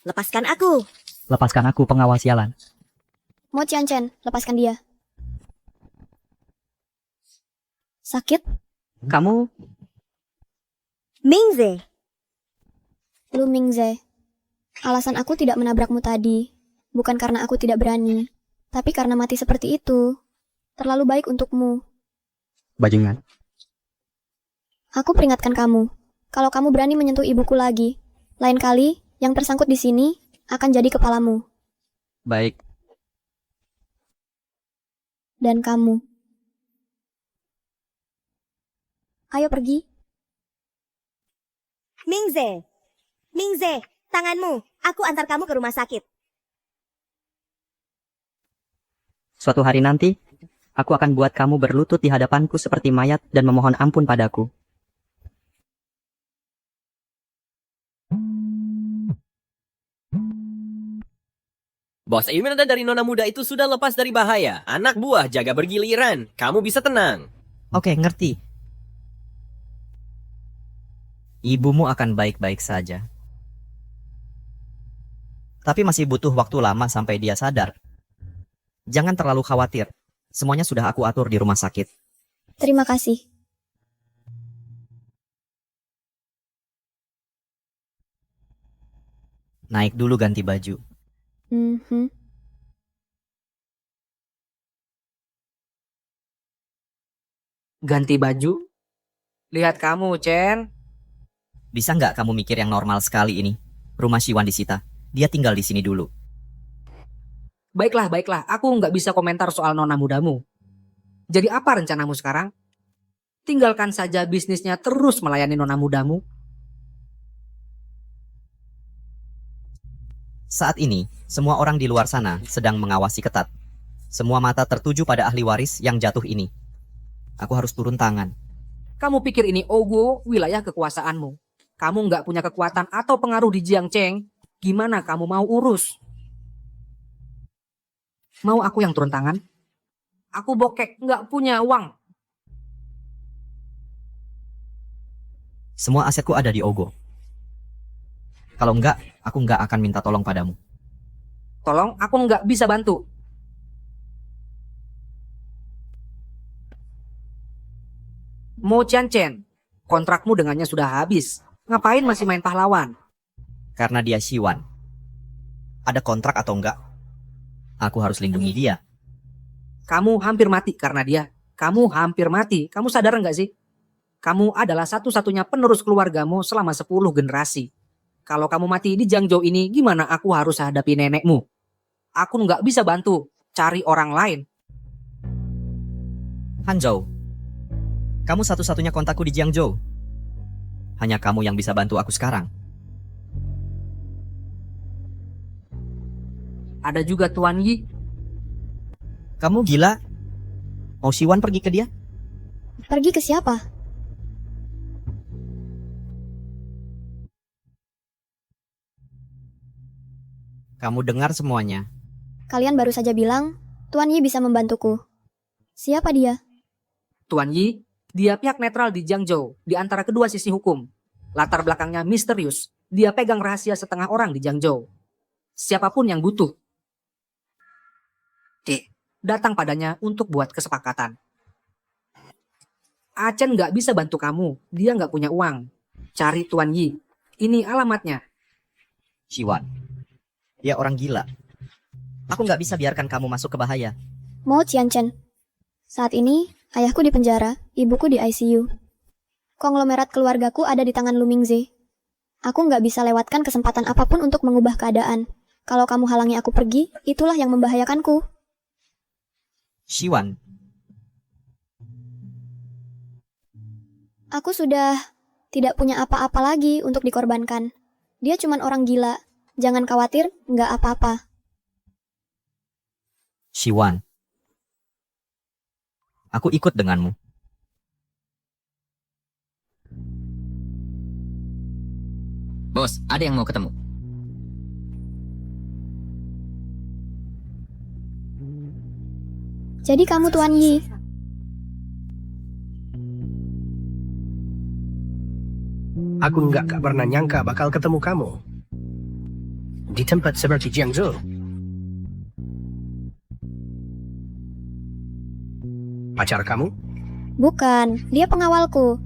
Lepaskan aku. Lepaskan aku, pengawal sialan. Mo Qianchen, lepaskan dia. Sakit? Kamu... Mingze. Lu Mingze. Alasan aku tidak menabrakmu tadi, bukan karena aku tidak berani, tapi karena mati seperti itu. Terlalu baik untukmu. Bajingan. Aku peringatkan kamu, kalau kamu berani menyentuh ibuku lagi, lain kali yang tersangkut di sini akan jadi kepalamu. Baik. Dan kamu. Ayo pergi. Mingze. Mingze, tanganmu. Aku antar kamu ke rumah sakit. Suatu hari nanti, aku akan buat kamu berlutut di hadapanku seperti mayat dan memohon ampun padaku. Bos Imelda dari nona muda itu sudah lepas dari bahaya. Anak buah jaga bergiliran. Kamu bisa tenang. Oke, ngerti. Ibumu akan baik-baik saja. Tapi masih butuh waktu lama sampai dia sadar. Jangan terlalu khawatir. Semuanya sudah aku atur di rumah sakit. Terima kasih. Naik dulu ganti baju. Ganti baju? Lihat kamu, Chen. Bisa nggak kamu mikir yang normal sekali ini? Rumah Siwan disita. Dia tinggal di sini dulu. Baiklah, baiklah. Aku nggak bisa komentar soal nona mudamu. Jadi apa rencanamu sekarang? Tinggalkan saja bisnisnya terus melayani nona mudamu. Saat ini, semua orang di luar sana sedang mengawasi ketat. Semua mata tertuju pada ahli waris yang jatuh ini. Aku harus turun tangan. Kamu pikir ini Ogo, wilayah kekuasaanmu? Kamu nggak punya kekuatan atau pengaruh di Jiangcheng. Gimana kamu mau urus? Mau aku yang turun tangan? Aku bokek, nggak punya uang. Semua asetku ada di Ogo. Kalau enggak, aku enggak akan minta tolong padamu. Tolong, aku nggak bisa bantu. Mo Chen, kontrakmu dengannya sudah habis. Ngapain masih main pahlawan? Karena dia Siwan. Ada kontrak atau enggak, aku harus lindungi dia. Kamu hampir mati karena dia. Kamu hampir mati. Kamu sadar nggak sih? Kamu adalah satu-satunya penerus keluargamu selama 10 generasi. Kalau kamu mati di Jiangzhou ini, gimana aku harus hadapi nenekmu? Aku nggak bisa bantu. Cari orang lain. Hanzhou, kamu satu-satunya kontakku di Jiangzhou. Hanya kamu yang bisa bantu aku sekarang. Ada juga Tuan Yi. Kamu gila? Mau Siwan pergi ke dia? Pergi ke siapa? Kamu dengar semuanya. Kalian baru saja bilang, Tuan Yi bisa membantuku. Siapa dia? Tuan Yi, dia pihak netral di Jiangzhou, di antara kedua sisi hukum. Latar belakangnya misterius. Dia pegang rahasia setengah orang di Jiangzhou. Siapapun yang butuh, datang padanya untuk buat kesepakatan. Achen nggak bisa bantu kamu. Dia nggak punya uang. Cari Tuan Yi. Ini alamatnya. Siwan, dia orang gila. Aku nggak bisa biarkan kamu masuk ke bahaya. Mo Chen. Saat ini, ayahku di penjara, ibuku di ICU. Konglomerat keluargaku ada di tangan Lu Mingze. Aku nggak bisa lewatkan kesempatan apapun untuk mengubah keadaan. Kalau kamu halangi aku pergi, itulah yang membahayakanku. Siwan, aku sudah tidak punya apa-apa lagi untuk dikorbankan. Dia cuma orang gila. Jangan khawatir, nggak apa-apa. Siwan, aku ikut denganmu. Bos, ada yang mau ketemu. Jadi kamu Tuan Yi. Aku nggak pernah nyangka bakal ketemu kamu di tempat seperti Jiangzhou. Pacar kamu? Bukan, dia pengawalku.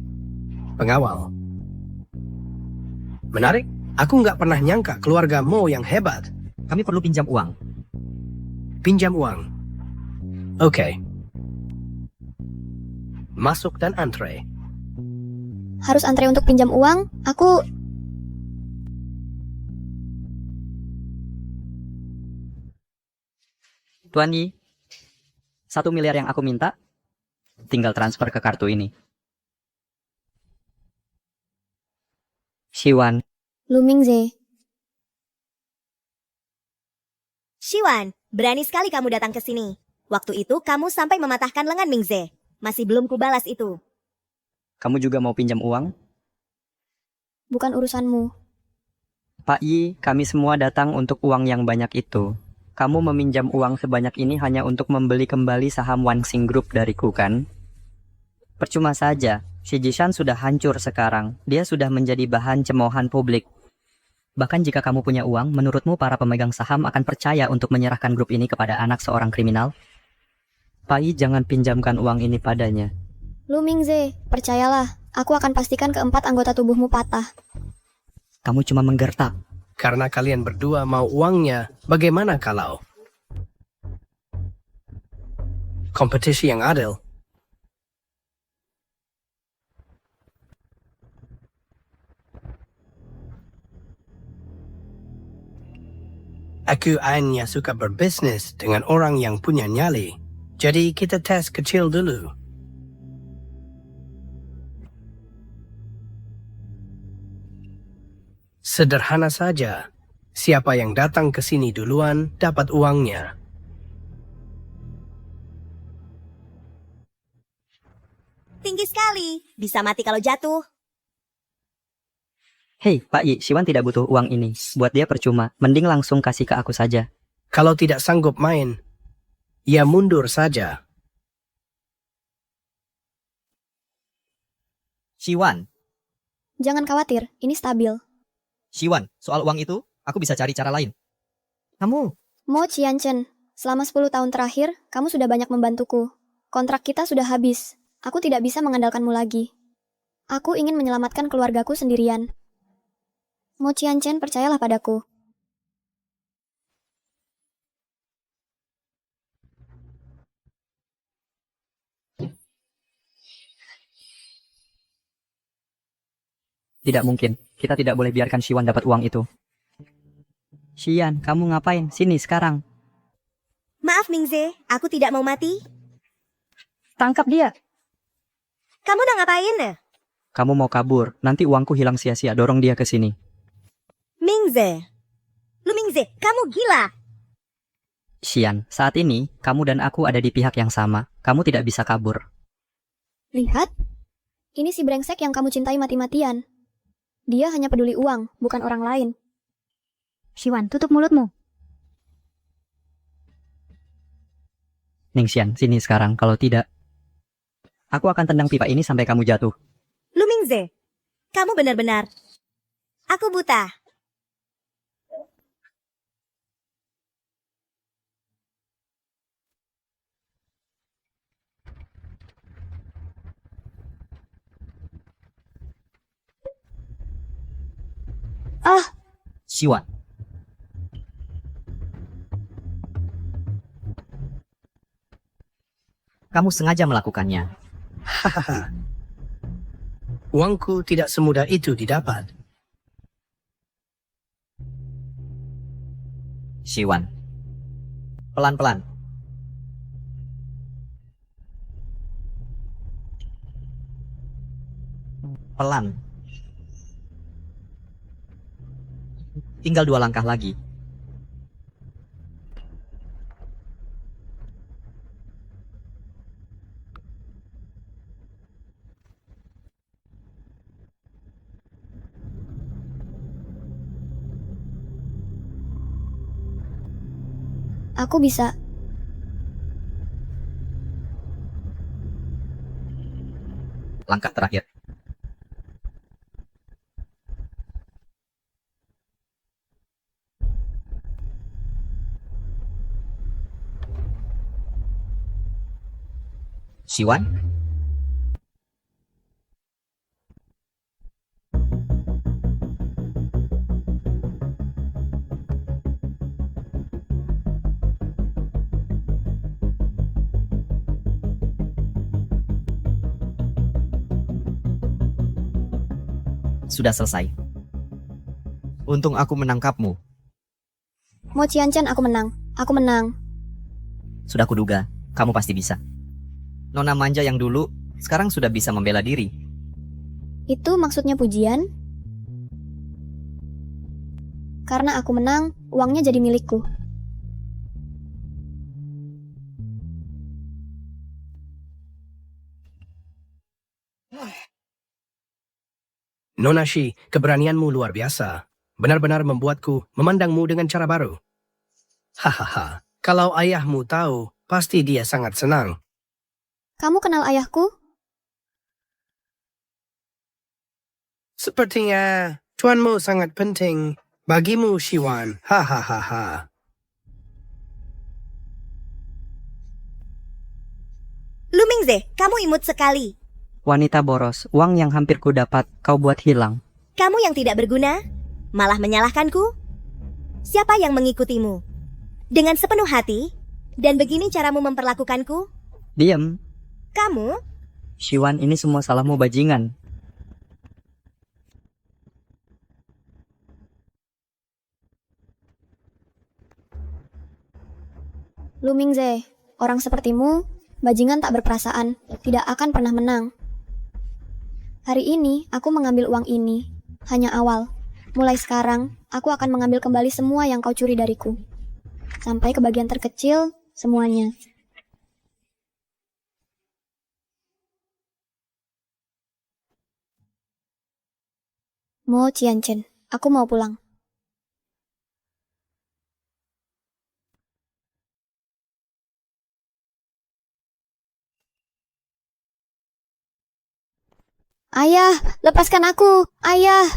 Pengawal. Menarik. Aku nggak pernah nyangka keluarga Mo yang hebat. Kami perlu pinjam uang. Pinjam uang. Oke. Masuk dan antre. Harus antre untuk pinjam uang? Aku... Tuan Yi, 1 miliar yang aku minta, tinggal transfer ke kartu ini. Siwan. Lu Mingze. Siwan, berani sekali kamu datang ke sini. Waktu itu kamu sampai mematahkan lengan Mingze. Masih belum kubalas itu. Kamu juga mau pinjam uang? Bukan urusanmu. Pak Yi, kami semua datang untuk uang yang banyak itu. Kamu meminjam uang sebanyak ini hanya untuk membeli kembali saham Wanxing Group dariku, kan? Percuma saja, Shi Jishan sudah hancur sekarang. Dia sudah menjadi bahan cemoohan publik. Bahkan jika kamu punya uang, menurutmu para pemegang saham akan percaya untuk menyerahkan grup ini kepada anak seorang kriminal? Pak Yi, jangan pinjamkan uang ini padanya. Lu Mingze, percayalah, aku akan pastikan keempat anggota tubuhmu patah. Kamu cuma menggertak. Karena kalian berdua mau uangnya, bagaimana kalau kompetisi yang adil? Aku hanya suka berbisnis dengan orang yang punya nyali. Jadi kita tes kecil dulu. Sederhana saja. Siapa yang datang ke sini duluan dapat uangnya. Tinggi sekali. Bisa mati kalau jatuh. Hei, Pak Yi, Siwan tidak butuh uang ini. Buat dia percuma. Mending langsung kasih ke aku saja. Kalau tidak sanggup main, ya mundur saja. Siwan, Jangan khawatir, ini stabil. Siwan, soal uang itu, aku bisa cari cara lain. Kamu, Mo Qianchen, selama 10 tahun terakhir, kamu sudah banyak membantuku. Kontrak kita sudah habis. Aku tidak bisa mengandalkanmu lagi. Aku ingin menyelamatkan keluargaku sendirian. Mo Qianchen, percayalah padaku. Tidak mungkin. Kita tidak boleh biarkan Siwan dapat uang itu. Xian, kamu ngapain? Sini sekarang. Maaf Mingze, aku tidak mau mati. Tangkap dia. Kamu udah ngapain? Kamu mau kabur. Nanti uangku hilang sia-sia. Dorong dia ke sini. Mingze. Lu Mingze, kamu gila. Xian, saat ini, kamu dan aku ada di pihak yang sama. Kamu tidak bisa kabur. Lihat. Ini si brengsek yang kamu cintai mati-matian. Dia hanya peduli uang, bukan orang lain. Siwan, tutup mulutmu. Ning Xian, sini sekarang. Kalau tidak, aku akan tendang pipa ini sampai kamu jatuh. Lu Mingze, kamu benar-benar. Aku buta. Siwan. Kamu sengaja melakukannya. Hahaha. Uangku tidak semudah itu didapat. Siwan. Pelan-pelan. Pelan. Tinggal 2 langkah lagi. Aku bisa. Langkah terakhir. Siwan? Sudah selesai. Untung aku menangkapmu. Mo Qianchen, aku menang. Aku menang. Sudah kuduga, kamu pasti bisa. Nona manja yang dulu, sekarang sudah bisa membela diri. Itu maksudnya pujian? Karena aku menang, uangnya jadi milikku. Nona Shi, keberanianmu luar biasa. Benar-benar membuatku memandangmu dengan cara baru. Hahaha, kalau ayahmu tahu, pasti dia sangat senang. Kamu kenal ayahku? Sepertinya tuanmu sangat penting bagimu, Siwan. Hahaha. Lu Mingze, kamu imut sekali. Wanita boros, uang yang hampir ku dapat, kau buat hilang. Kamu yang tidak berguna, malah menyalahkanku. Siapa yang mengikutimu? Dengan sepenuh hati, dan begini caramu memperlakukanku? Diam. Kamu? Siwan, ini semua salahmu bajingan. Lu Mingze, orang sepertimu, bajingan tak berperasaan, tidak akan pernah menang. Hari ini, aku mengambil uang ini. Hanya awal. Mulai sekarang, aku akan mengambil kembali semua yang kau curi dariku. Sampai ke bagian terkecil, semuanya. Mo Qianchen, aku mau pulang. Ayah, lepaskan aku! Ayah!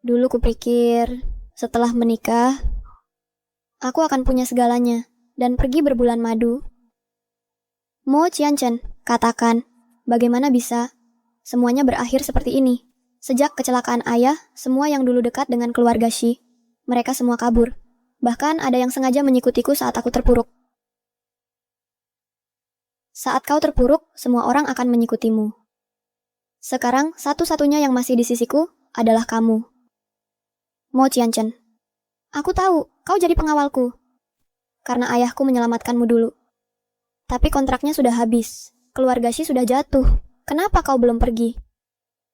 Dulu kupikir, setelah menikah, aku akan punya segalanya, dan pergi berbulan madu. Mo Qianchen, katakan, bagaimana bisa semuanya berakhir seperti ini? Sejak kecelakaan ayah, semua yang dulu dekat dengan keluarga Shi, mereka semua kabur. Bahkan ada yang sengaja mengikutiku saat aku terpuruk. Saat kau terpuruk, semua orang akan mengikutimu. Sekarang, satu-satunya yang masih di sisiku adalah kamu. Mo Qianchen, aku tahu kau jadi pengawalku. Karena ayahku menyelamatkanmu dulu. Tapi kontraknya sudah habis. Keluarga Shi sudah jatuh. Kenapa kau belum pergi?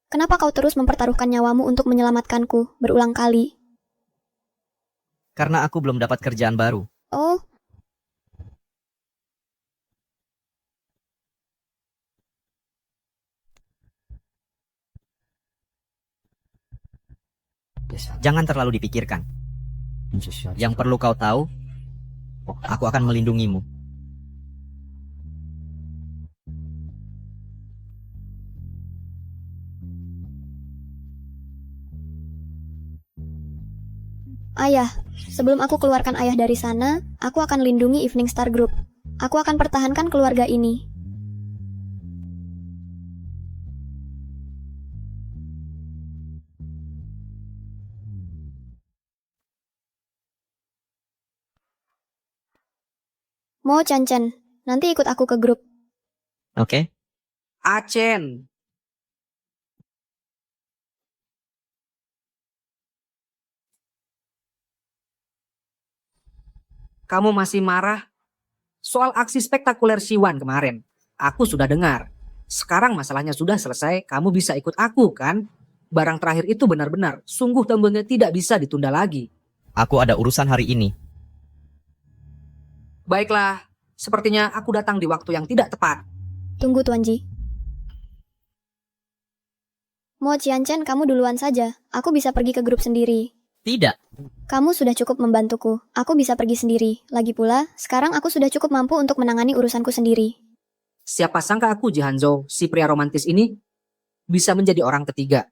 Kenapa kau terus mempertaruhkan nyawamu untuk menyelamatkanku berulang kali? Karena aku belum dapat kerjaan baru. Oh, Jangan terlalu dipikirkan. Yang perlu kau tahu, aku akan melindungimu. ayah, sebelum aku keluarkan ayah dari sana, aku akan lindungi Evening Star Group. Aku akan pertahankan keluarga ini. Mo Qianchen, nanti ikut aku ke grup. Oke? Acen. Kamu masih marah? Soal aksi spektakuler Siwan kemarin. Aku sudah dengar. Sekarang masalahnya sudah selesai, kamu bisa ikut aku kan? Barang terakhir itu benar-benar, sungguh tembelnya tidak bisa ditunda lagi. Aku ada urusan hari ini. Baiklah, sepertinya aku datang di waktu yang tidak tepat. Tunggu Tuan Ji. Mo Qianchen, kamu duluan saja. Aku bisa pergi ke grup sendiri. Tidak. Kamu sudah cukup membantuku. Aku bisa pergi sendiri. Lagi pula, sekarang aku sudah cukup mampu untuk menangani urusanku sendiri. Siapa sangka aku, Jihanzo, si pria romantis ini, bisa menjadi orang ketiga.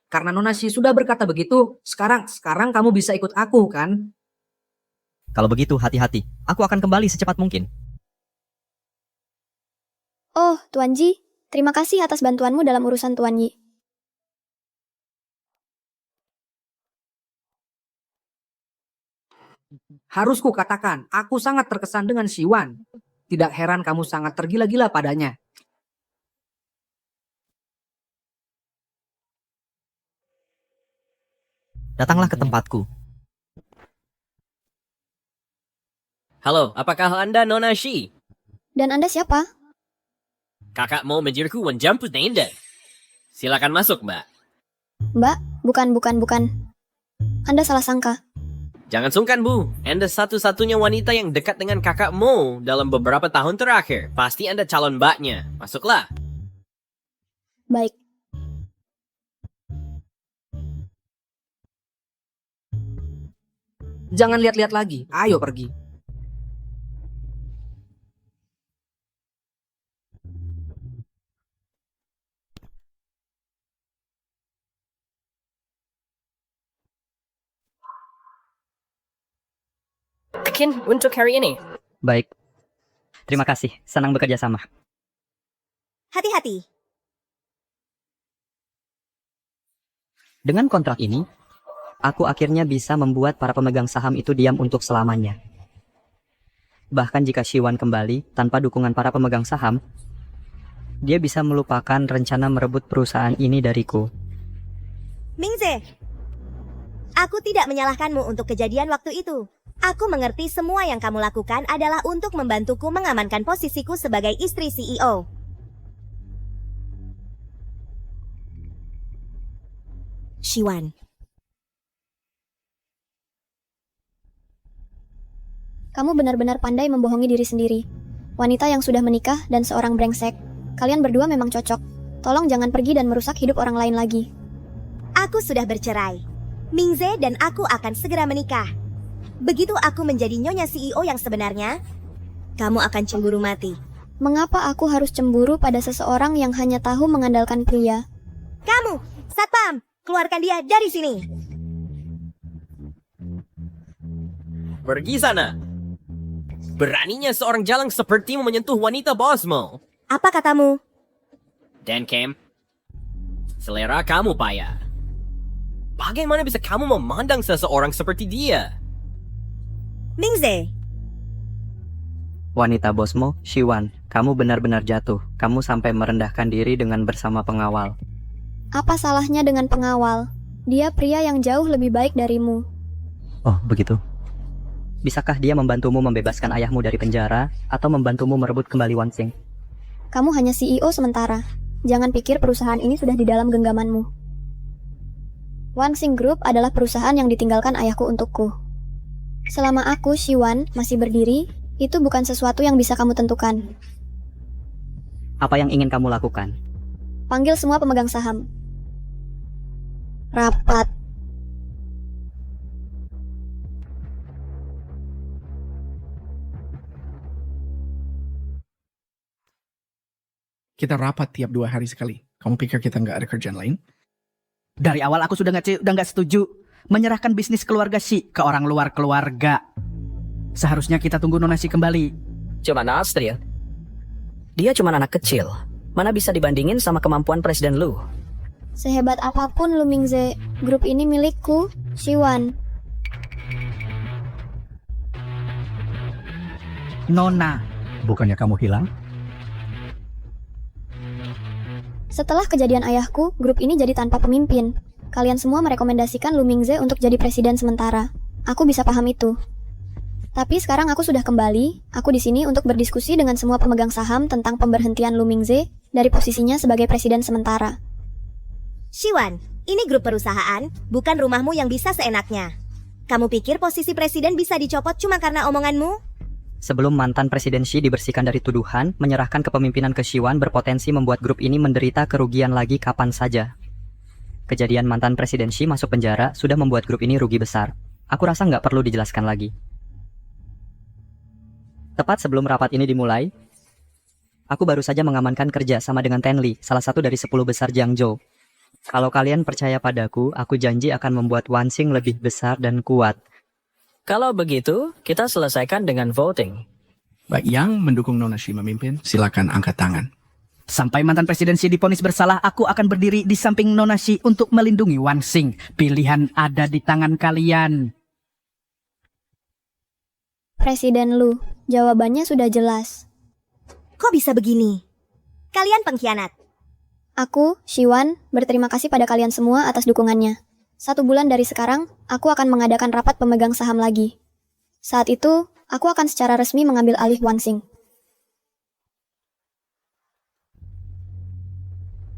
Karena Nona Shi sudah berkata begitu, sekarang kamu bisa ikut aku kan? Kalau begitu, hati-hati. Aku akan kembali secepat mungkin. Oh, Tuan Ji, terima kasih atas bantuanmu dalam urusan Tuan Yi. Harus ku katakan, aku sangat terkesan dengan Siwan. Tidak heran kamu sangat tergila-gila padanya. Datanglah ke tempatku. Halo, apakah Anda Nona Shi? Dan Anda siapa? Kakak mau menjirku menjemput Anda. Silakan masuk, Mbak. Mbak, bukan. Anda salah sangka. Jangan sungkan, Bu. Anda satu-satunya wanita yang dekat dengan kakak Mo dalam beberapa tahun terakhir. Pasti Anda calon mbaknya. Masuklah. Baik. Jangan lihat-lihat lagi, ayo pergi. Akin untuk hari ini. Baik. Terima kasih. Senang bekerja sama. Hati-hati. Dengan kontrak ini, aku akhirnya bisa membuat para pemegang saham itu diam untuk selamanya. Bahkan jika Siwan kembali tanpa dukungan para pemegang saham, dia bisa melupakan rencana merebut perusahaan ini dariku. Mingze, aku tidak menyalahkanmu untuk kejadian waktu itu. Aku mengerti semua yang kamu lakukan adalah untuk membantuku mengamankan posisiku sebagai istri CEO. Shiwan. Kamu benar-benar pandai membohongi diri sendiri. Wanita yang sudah menikah dan seorang brengsek. Kalian berdua memang cocok. Tolong jangan pergi dan merusak hidup orang lain lagi. Aku sudah bercerai. Mingze dan aku akan segera menikah. Begitu aku menjadi nyonya CEO yang sebenarnya, kamu akan cemburu mati. Mengapa aku harus cemburu pada seseorang yang hanya tahu mengandalkan pria? Kamu, Satpam, keluarkan dia dari sini. Pergi sana. Beraninya seorang jalang sepertimu menyentuh wanita bosmu. Apa katamu? Dan Cam, selera kamu payah. Bagaimana bisa kamu memandang seseorang seperti dia? Mingze. Wanita bosmu, Shiwan, kamu benar-benar jatuh. Kamu sampai merendahkan diri dengan bersama pengawal. Apa salahnya dengan pengawal? Dia pria yang jauh lebih baik darimu. Oh, begitu. Bisakah dia membantumu membebaskan ayahmu dari penjara atau membantumu merebut kembali Wansing? Kamu hanya CEO sementara. Jangan pikir perusahaan ini sudah di dalam genggamanmu. Wansing Group adalah perusahaan yang ditinggalkan ayahku untukku. Selama aku, Shiwan, masih berdiri, itu bukan sesuatu yang bisa kamu tentukan. Apa yang ingin kamu lakukan? Panggil semua pemegang saham. Rapat. Kita rapat tiap 2 hari sekali. Kamu pikir kita nggak ada kerjaan lain? Dari awal aku sudah nggak setuju menyerahkan bisnis keluarga Shi ke orang luar keluarga. Seharusnya kita tunggu Nona Shi kembali. Cuman Astrid. Dia cuma anak kecil. Mana bisa dibandingin sama kemampuan Presiden Lu? Sehebat apapun Lu Mingze, grup ini milikku, Shiwan. Nona. Bukannya kamu hilang? Setelah kejadian ayahku, grup ini jadi tanpa pemimpin. Kalian semua merekomendasikan Lu Mingze untuk jadi presiden sementara. Aku bisa paham itu. Tapi sekarang aku sudah kembali. Aku di sini untuk berdiskusi dengan semua pemegang saham tentang pemberhentian Lu Mingze dari posisinya sebagai presiden sementara. Shiwan, ini grup perusahaan, bukan rumahmu yang bisa seenaknya. Kamu pikir posisi presiden bisa dicopot cuma karena omonganmu? Sebelum mantan Presiden Shi dibersihkan dari tuduhan, menyerahkan kepemimpinan ke Shiwan berpotensi membuat grup ini menderita kerugian lagi kapan saja. Kejadian mantan Presiden Shi masuk penjara sudah membuat grup ini rugi besar. Aku rasa nggak perlu dijelaskan lagi. Tepat sebelum rapat ini dimulai, aku baru saja mengamankan kerja sama dengan Tenli, salah satu dari 10 besar Jiangzhou. Kalau kalian percaya padaku, aku janji akan membuat Wansing lebih besar dan kuat. Kalau begitu, kita selesaikan dengan voting. Baik, yang mendukung Nona Shi memimpin, silakan angkat tangan. Sampai mantan presiden Shi divonis bersalah, aku akan berdiri di samping Nona Shi untuk melindungi Wansing. Pilihan ada di tangan kalian. Presiden Lu, jawabannya sudah jelas. Kok bisa begini? Kalian pengkhianat. Aku, Shiwan, berterima kasih pada kalian semua atas dukungannya. 1 bulan dari sekarang, aku akan mengadakan rapat pemegang saham lagi. Saat itu, aku akan secara resmi mengambil alih Wansing.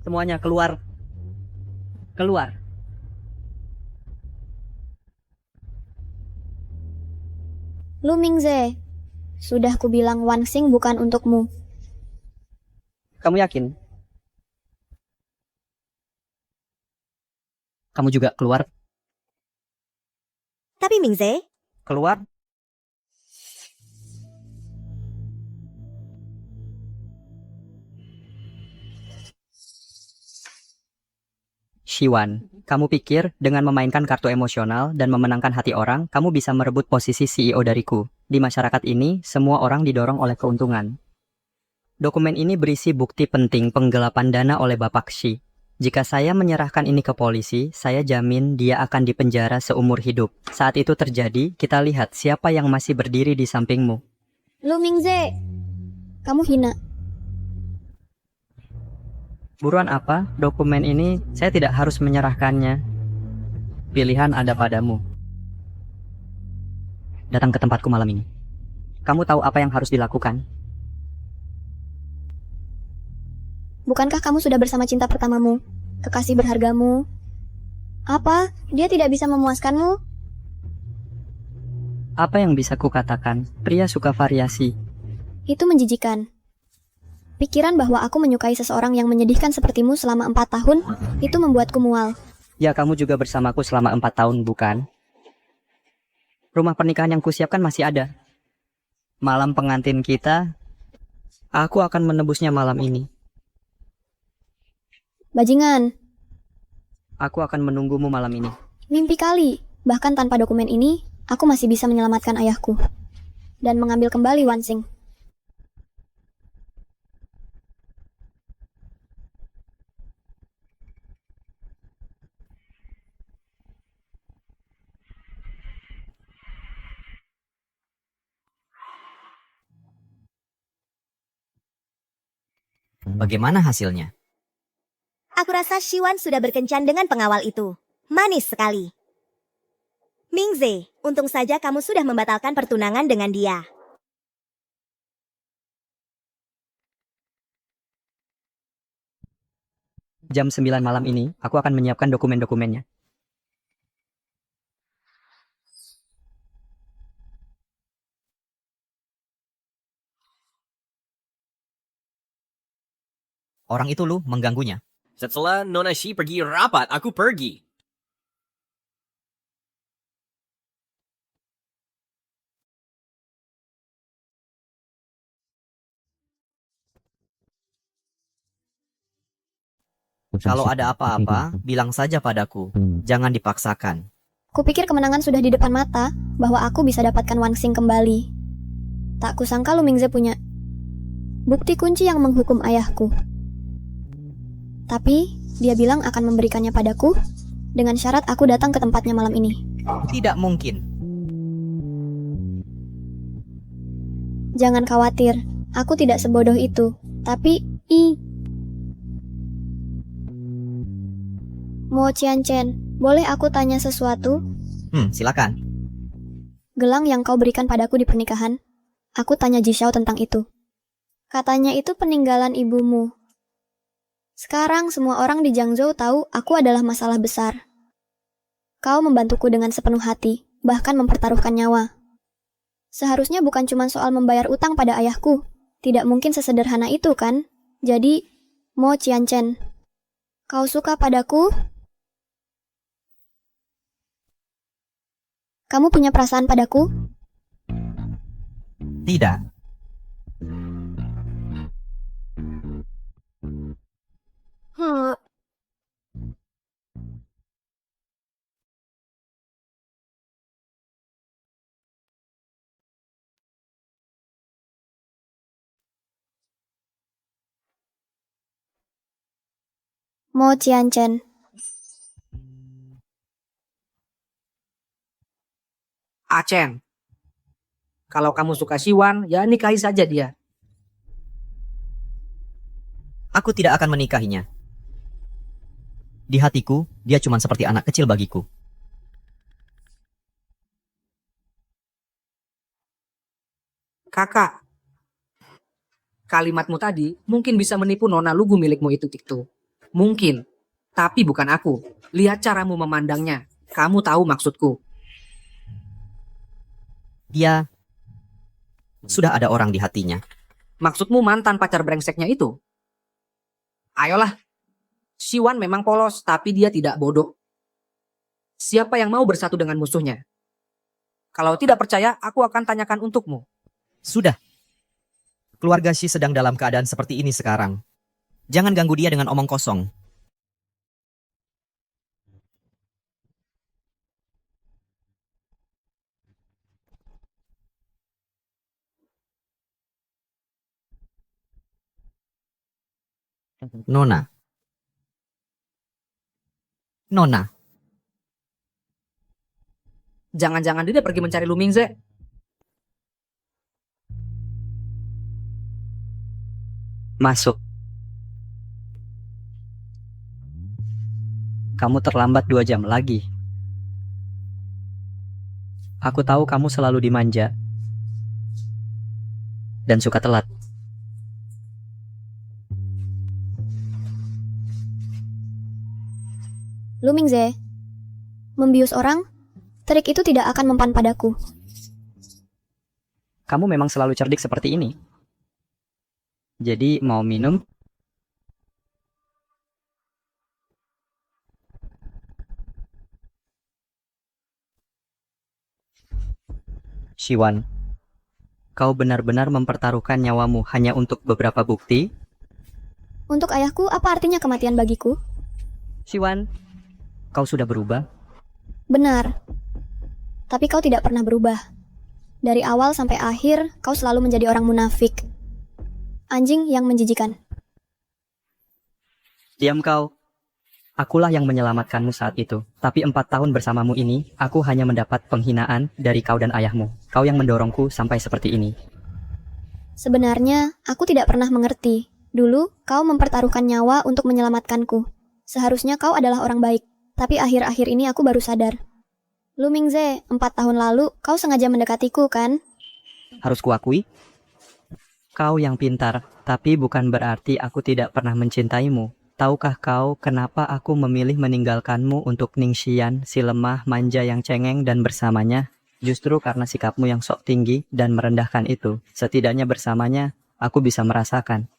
Semuanya keluar. Keluar. Lu Mingze, sudah kubilang Wansing bukan untukmu. Kamu yakin? Kamu juga keluar? Tapi Mingze? Keluar? Shiwan, kamu pikir dengan memainkan kartu emosional dan memenangkan hati orang, kamu bisa merebut posisi CEO dariku. Di masyarakat ini, semua orang didorong oleh keuntungan. Dokumen ini berisi bukti penting penggelapan dana oleh Bapak Shi. Jika saya menyerahkan ini ke polisi, saya jamin dia akan dipenjara seumur hidup. Saat itu terjadi, kita lihat siapa yang masih berdiri di sampingmu. Lu Mingze, kamu hina. Buruan apa? Dokumen ini saya tidak harus menyerahkannya. Pilihan ada padamu. Datang ke tempatku malam ini. Kamu tahu apa yang harus dilakukan? Bukankah kamu sudah bersama cinta pertamamu, kekasih berhargamu? Apa? Dia tidak bisa memuaskanmu? Apa yang bisa kukatakan? Pria suka variasi. Itu menjijikan. Pikiran bahwa aku menyukai seseorang yang menyedihkan sepertimu selama 4 tahun, itu membuatku mual. Ya, kamu juga bersamaku selama 4 tahun, bukan? Rumah pernikahan yang kusiapkan masih ada. Malam pengantin kita, aku akan menebusnya malam ini. Bajingan, Aku akan menunggumu malam ini. mimpi kali. Bahkan tanpa dokumen ini, aku masih bisa menyelamatkan ayahku. Dan mengambil kembali Wansing. Bagaimana hasilnya? Aku rasa Shiwan sudah berkencan dengan pengawal itu. Manis sekali. Mingze, untung saja kamu sudah membatalkan pertunangan dengan dia. Jam 9 malam ini, aku akan menyiapkan dokumen-dokumennya. Orang itu lu mengganggunya. Setelah Nona Shi pergi rapat, aku pergi. Kalau ada apa-apa, bilang saja padaku. Jangan dipaksakan. Kupikir kemenangan sudah di depan mata, bahwa aku bisa dapatkan Wansing kembali. Tak kusangka Lu Mingze punya bukti kunci yang menghukum ayahku. Tapi, dia bilang akan memberikannya padaku, dengan syarat aku datang ke tempatnya malam ini. Tidak mungkin. Jangan khawatir, aku tidak sebodoh itu. Tapi, Mo Qianchen, boleh aku tanya sesuatu? Silakan. Gelang yang kau berikan padaku di pernikahan, aku tanya Ji Xiao tentang itu. Katanya itu peninggalan ibumu. Sekarang semua orang di Jiangzhou tahu aku adalah masalah besar. Kau membantuku dengan sepenuh hati, bahkan mempertaruhkan nyawa. Seharusnya bukan cuma soal membayar utang pada ayahku. Tidak mungkin sesederhana itu, kan? Jadi, Mo Qianchen, kau suka padaku? Kamu punya perasaan padaku? Tidak. Mo Qianchen. Acen. Kalau kamu suka Siwan, ya nikahi saja dia. Aku tidak akan menikahinya. Di hatiku, dia cuma seperti anak kecil bagiku. Kakak, kalimatmu tadi mungkin bisa menipu nona lugu milikmu itu, Tiktu. Mungkin, tapi bukan aku. Lihat caramu memandangnya. Kamu tahu maksudku. Dia sudah ada orang di hatinya. Maksudmu mantan pacar brengseknya itu? Ayolah. Siwan memang polos, tapi dia tidak bodoh. Siapa yang mau bersatu dengan musuhnya? Kalau tidak percaya, aku akan tanyakan untukmu. Sudah. Keluarga Shi sedang dalam keadaan seperti ini sekarang. Jangan ganggu dia dengan omong kosong. Nona. Nona. Jangan-jangan dia pergi mencari Lu Mingze. Masuk. Kamu terlambat 2 jam lagi. Aku tahu kamu selalu dimanja dan suka telat. Lu Mingze, membius orang, trik itu tidak akan mempan padaku. Kamu memang selalu cerdik seperti ini. Jadi mau minum? Shiwan, kau benar-benar mempertaruhkan nyawamu hanya untuk beberapa bukti? Untuk ayahku, apa artinya kematian bagiku? Shiwan, kau sudah berubah? Benar. Tapi kau tidak pernah berubah. Dari awal sampai akhir, kau selalu menjadi orang munafik. Anjing yang menjijikan. Diam kau. Akulah yang menyelamatkanmu saat itu. Tapi 4 tahun bersamamu ini, aku hanya mendapat penghinaan dari kau dan ayahmu. Kau yang mendorongku sampai seperti ini. Sebenarnya, aku tidak pernah mengerti. Dulu, kau mempertaruhkan nyawa untuk menyelamatkanku. Seharusnya kau adalah orang baik. Tapi akhir-akhir ini aku baru sadar. Lu Mingze, 4 tahun lalu, kau sengaja mendekatiku, kan? Harus kuakui? Kau yang pintar, tapi bukan berarti aku tidak pernah mencintaimu. Tahukah kau kenapa aku memilih meninggalkanmu untuk Ningxian, si lemah manja yang cengeng dan bersamanya? Justru karena sikapmu yang sok tinggi dan merendahkan itu. Setidaknya bersamanya, aku bisa merasakan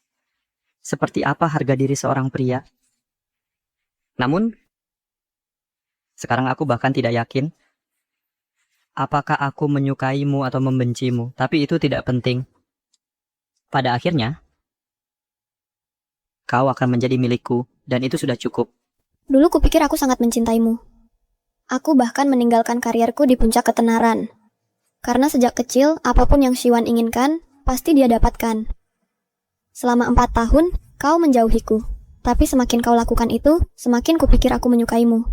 seperti apa harga diri seorang pria. Namun, sekarang aku bahkan tidak yakin apakah aku menyukaimu atau membencimu. Tapi itu tidak penting. Pada akhirnya, kau akan menjadi milikku, dan itu sudah cukup. Dulu kupikir aku sangat mencintaimu. Aku bahkan meninggalkan karierku di puncak ketenaran. Karena sejak kecil, apapun yang Shiwan inginkan, pasti dia dapatkan. Selama 4 tahun, kau menjauhiku. Tapi semakin kau lakukan itu, semakin kupikir aku menyukaimu.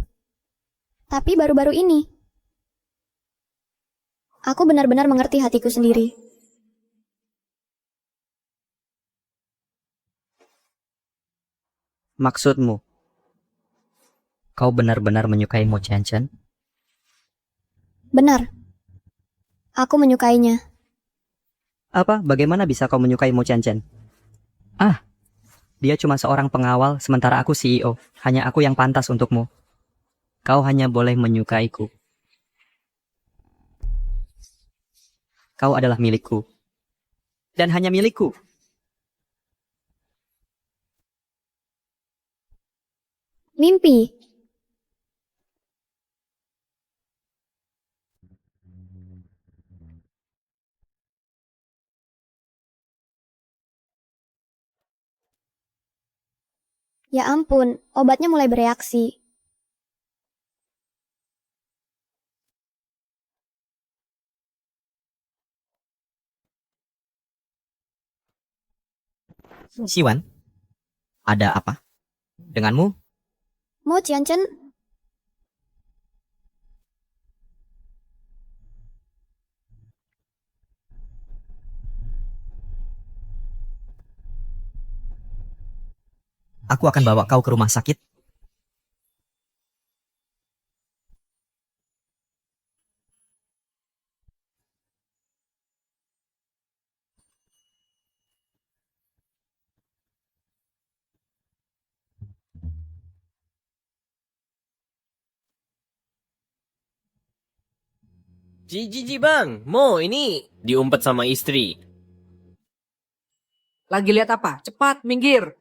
Tapi baru-baru ini, aku benar-benar mengerti hatiku sendiri. Maksudmu, kau benar-benar menyukai Mo Chen? Benar. Aku menyukainya. Apa? Bagaimana bisa kau menyukai Mo Chen? Ah, dia cuma seorang pengawal, sementara aku CEO. Hanya aku yang pantas untukmu. Kau hanya boleh menyukaiku. Kau adalah milikku. Dan hanya milikku. Mimpi. Ya ampun, obatnya mulai bereaksi. Shiwan, ada apa? Denganmu? Mo Chen. Aku akan bawa kau ke rumah sakit. Ji bang, Mo ini diumpet sama istri. Lagi lihat apa? Cepat, minggir.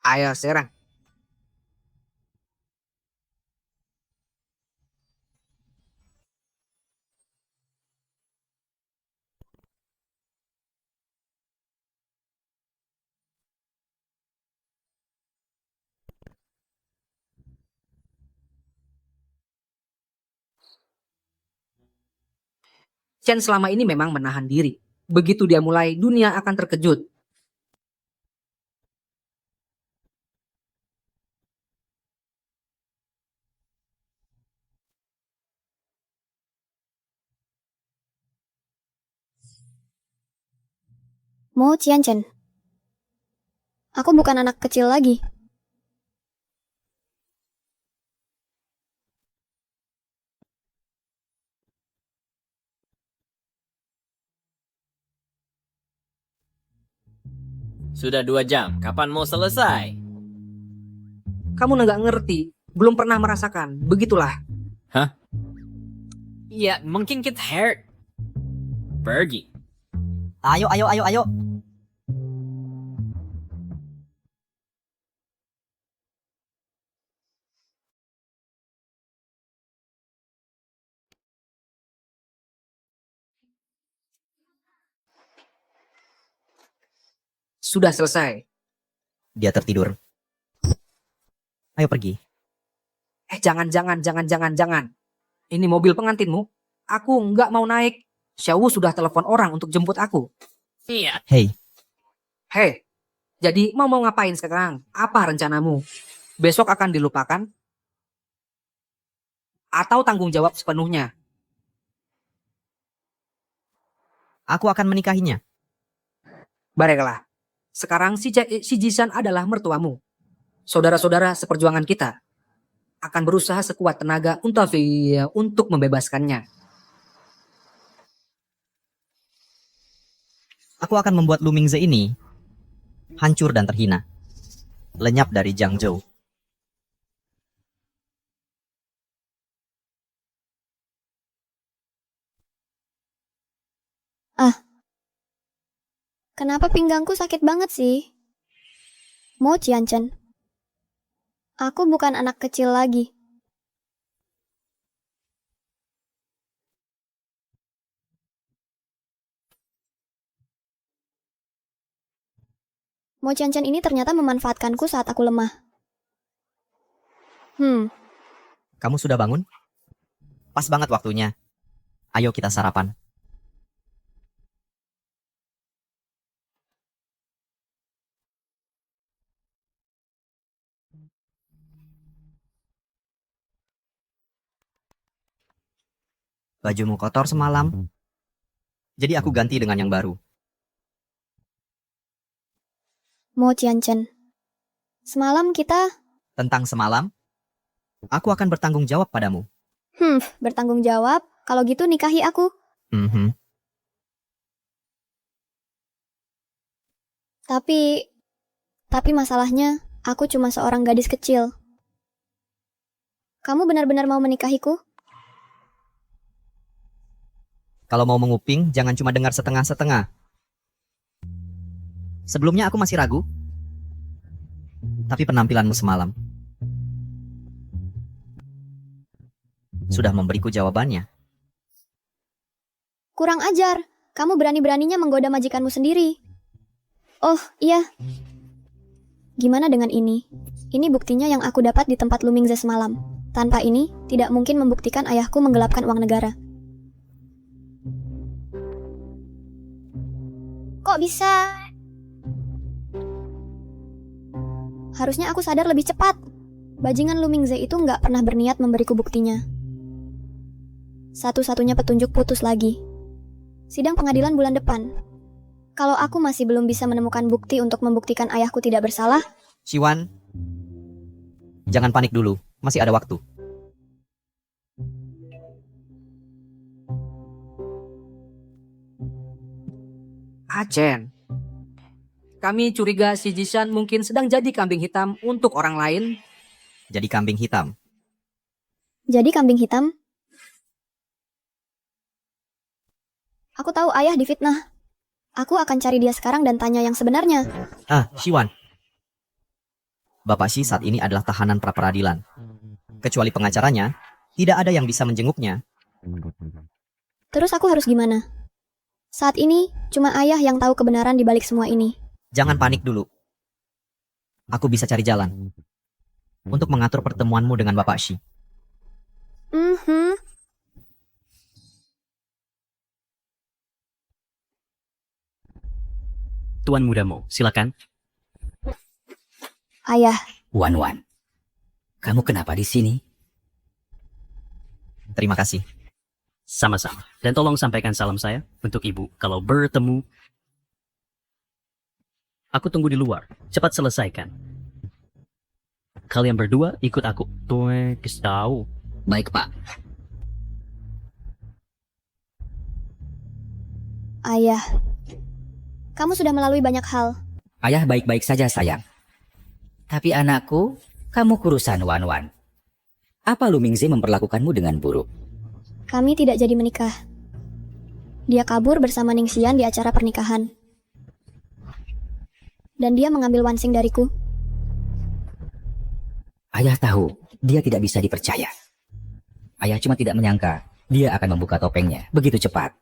Ayo, serang. Chen selama ini memang menahan diri. Begitu dia mulai, dunia akan terkejut. Mo Chen. Aku bukan anak kecil lagi. Sudah 2 jam, kapan mau selesai? Kamu nggak ngerti, belum pernah merasakan. Begitulah. Hah? Ya, mungkin kita hurt. Pergi. Ayo, ayo, ayo, ayo. Sudah selesai. Dia tertidur. Ayo pergi. Jangan. Ini mobil pengantinmu. Aku nggak mau naik. Xiaowu sudah telepon orang untuk jemput aku. Iya. Hei, Hei, jadi mau ngapain sekarang? Apa rencanamu? Besok akan dilupakan? Atau tanggung jawab sepenuhnya? aku akan menikahinya. Baiklah. Sekarang si Jisan adalah mertuamu. Saudara-saudara seperjuangan kita akan berusaha sekuat tenaga untuk membebaskannya. Aku akan membuat Lu Mingze ini hancur dan terhina. Lenyap dari Jiangzhou. Kenapa pinggangku sakit banget sih? Mo Qianchen. Aku bukan anak kecil lagi. Mo Qianchen ini ternyata memanfaatkanku saat aku lemah. Kamu sudah bangun? Pas banget waktunya. Ayo kita sarapan. Bajumu kotor semalam. Jadi aku ganti dengan yang baru. Mo Qianchen. Semalam kita... Tentang semalam, aku akan bertanggung jawab padamu. Bertanggung jawab? Kalau gitu nikahi aku. Tapi masalahnya, aku cuma seorang gadis kecil. Kamu benar-benar mau menikahiku? Kalau mau menguping, jangan cuma dengar setengah-setengah. Sebelumnya aku masih ragu. Tapi penampilanmu semalam sudah memberiku jawabannya. Kurang ajar. Kamu berani-beraninya menggoda majikanmu sendiri. Oh, iya. Gimana dengan ini? Ini buktinya yang aku dapat di tempat Lu Mingze semalam. Tanpa ini, tidak mungkin membuktikan ayahku menggelapkan uang negara. Kok bisa? Harusnya aku sadar lebih cepat. Bajingan Lu Mingze itu nggak pernah berniat memberiku buktinya. Satu-satunya petunjuk putus lagi. Sidang pengadilan bulan depan. Kalau aku masih belum bisa menemukan bukti untuk membuktikan ayahku tidak bersalah... Xiwan, jangan panik dulu. Masih ada waktu. Chen. Kami curiga si Jisan mungkin sedang jadi kambing hitam untuk orang lain. Jadi kambing hitam. Jadi kambing hitam? Aku tahu ayah difitnah. Aku akan cari dia sekarang dan tanya yang sebenarnya. Xiwan. Bapak Xi saat ini adalah tahanan pra-peradilan. Kecuali pengacaranya, tidak ada yang bisa menjenguknya. Terus aku harus gimana? Saat ini, cuma ayah yang tahu kebenaran di balik semua ini. Jangan panik dulu. Aku bisa cari jalan untuk mengatur pertemuanmu dengan Bapak Xi. Tuan Muda Mo, silakan. Ayah. Wan, kamu kenapa di sini? Terima kasih. Sama-sama. Dan tolong sampaikan salam saya untuk ibu kalau bertemu. Aku tunggu di luar. Cepat selesaikan. Kalian berdua ikut aku. Tuh, tahu. Baik, Pak. Ayah. Kamu sudah melalui banyak hal. Ayah baik-baik saja sayang. Tapi anakku, kamu kurusan Wan Wan. Apa Lu Mingze memperlakukanmu dengan buruk? Kami tidak jadi menikah. Dia kabur bersama Ning Xian di acara pernikahan. Dan dia mengambil Wan Xing dariku. Ayah tahu dia tidak bisa dipercaya. Ayah cuma tidak menyangka dia akan membuka topengnya begitu cepat.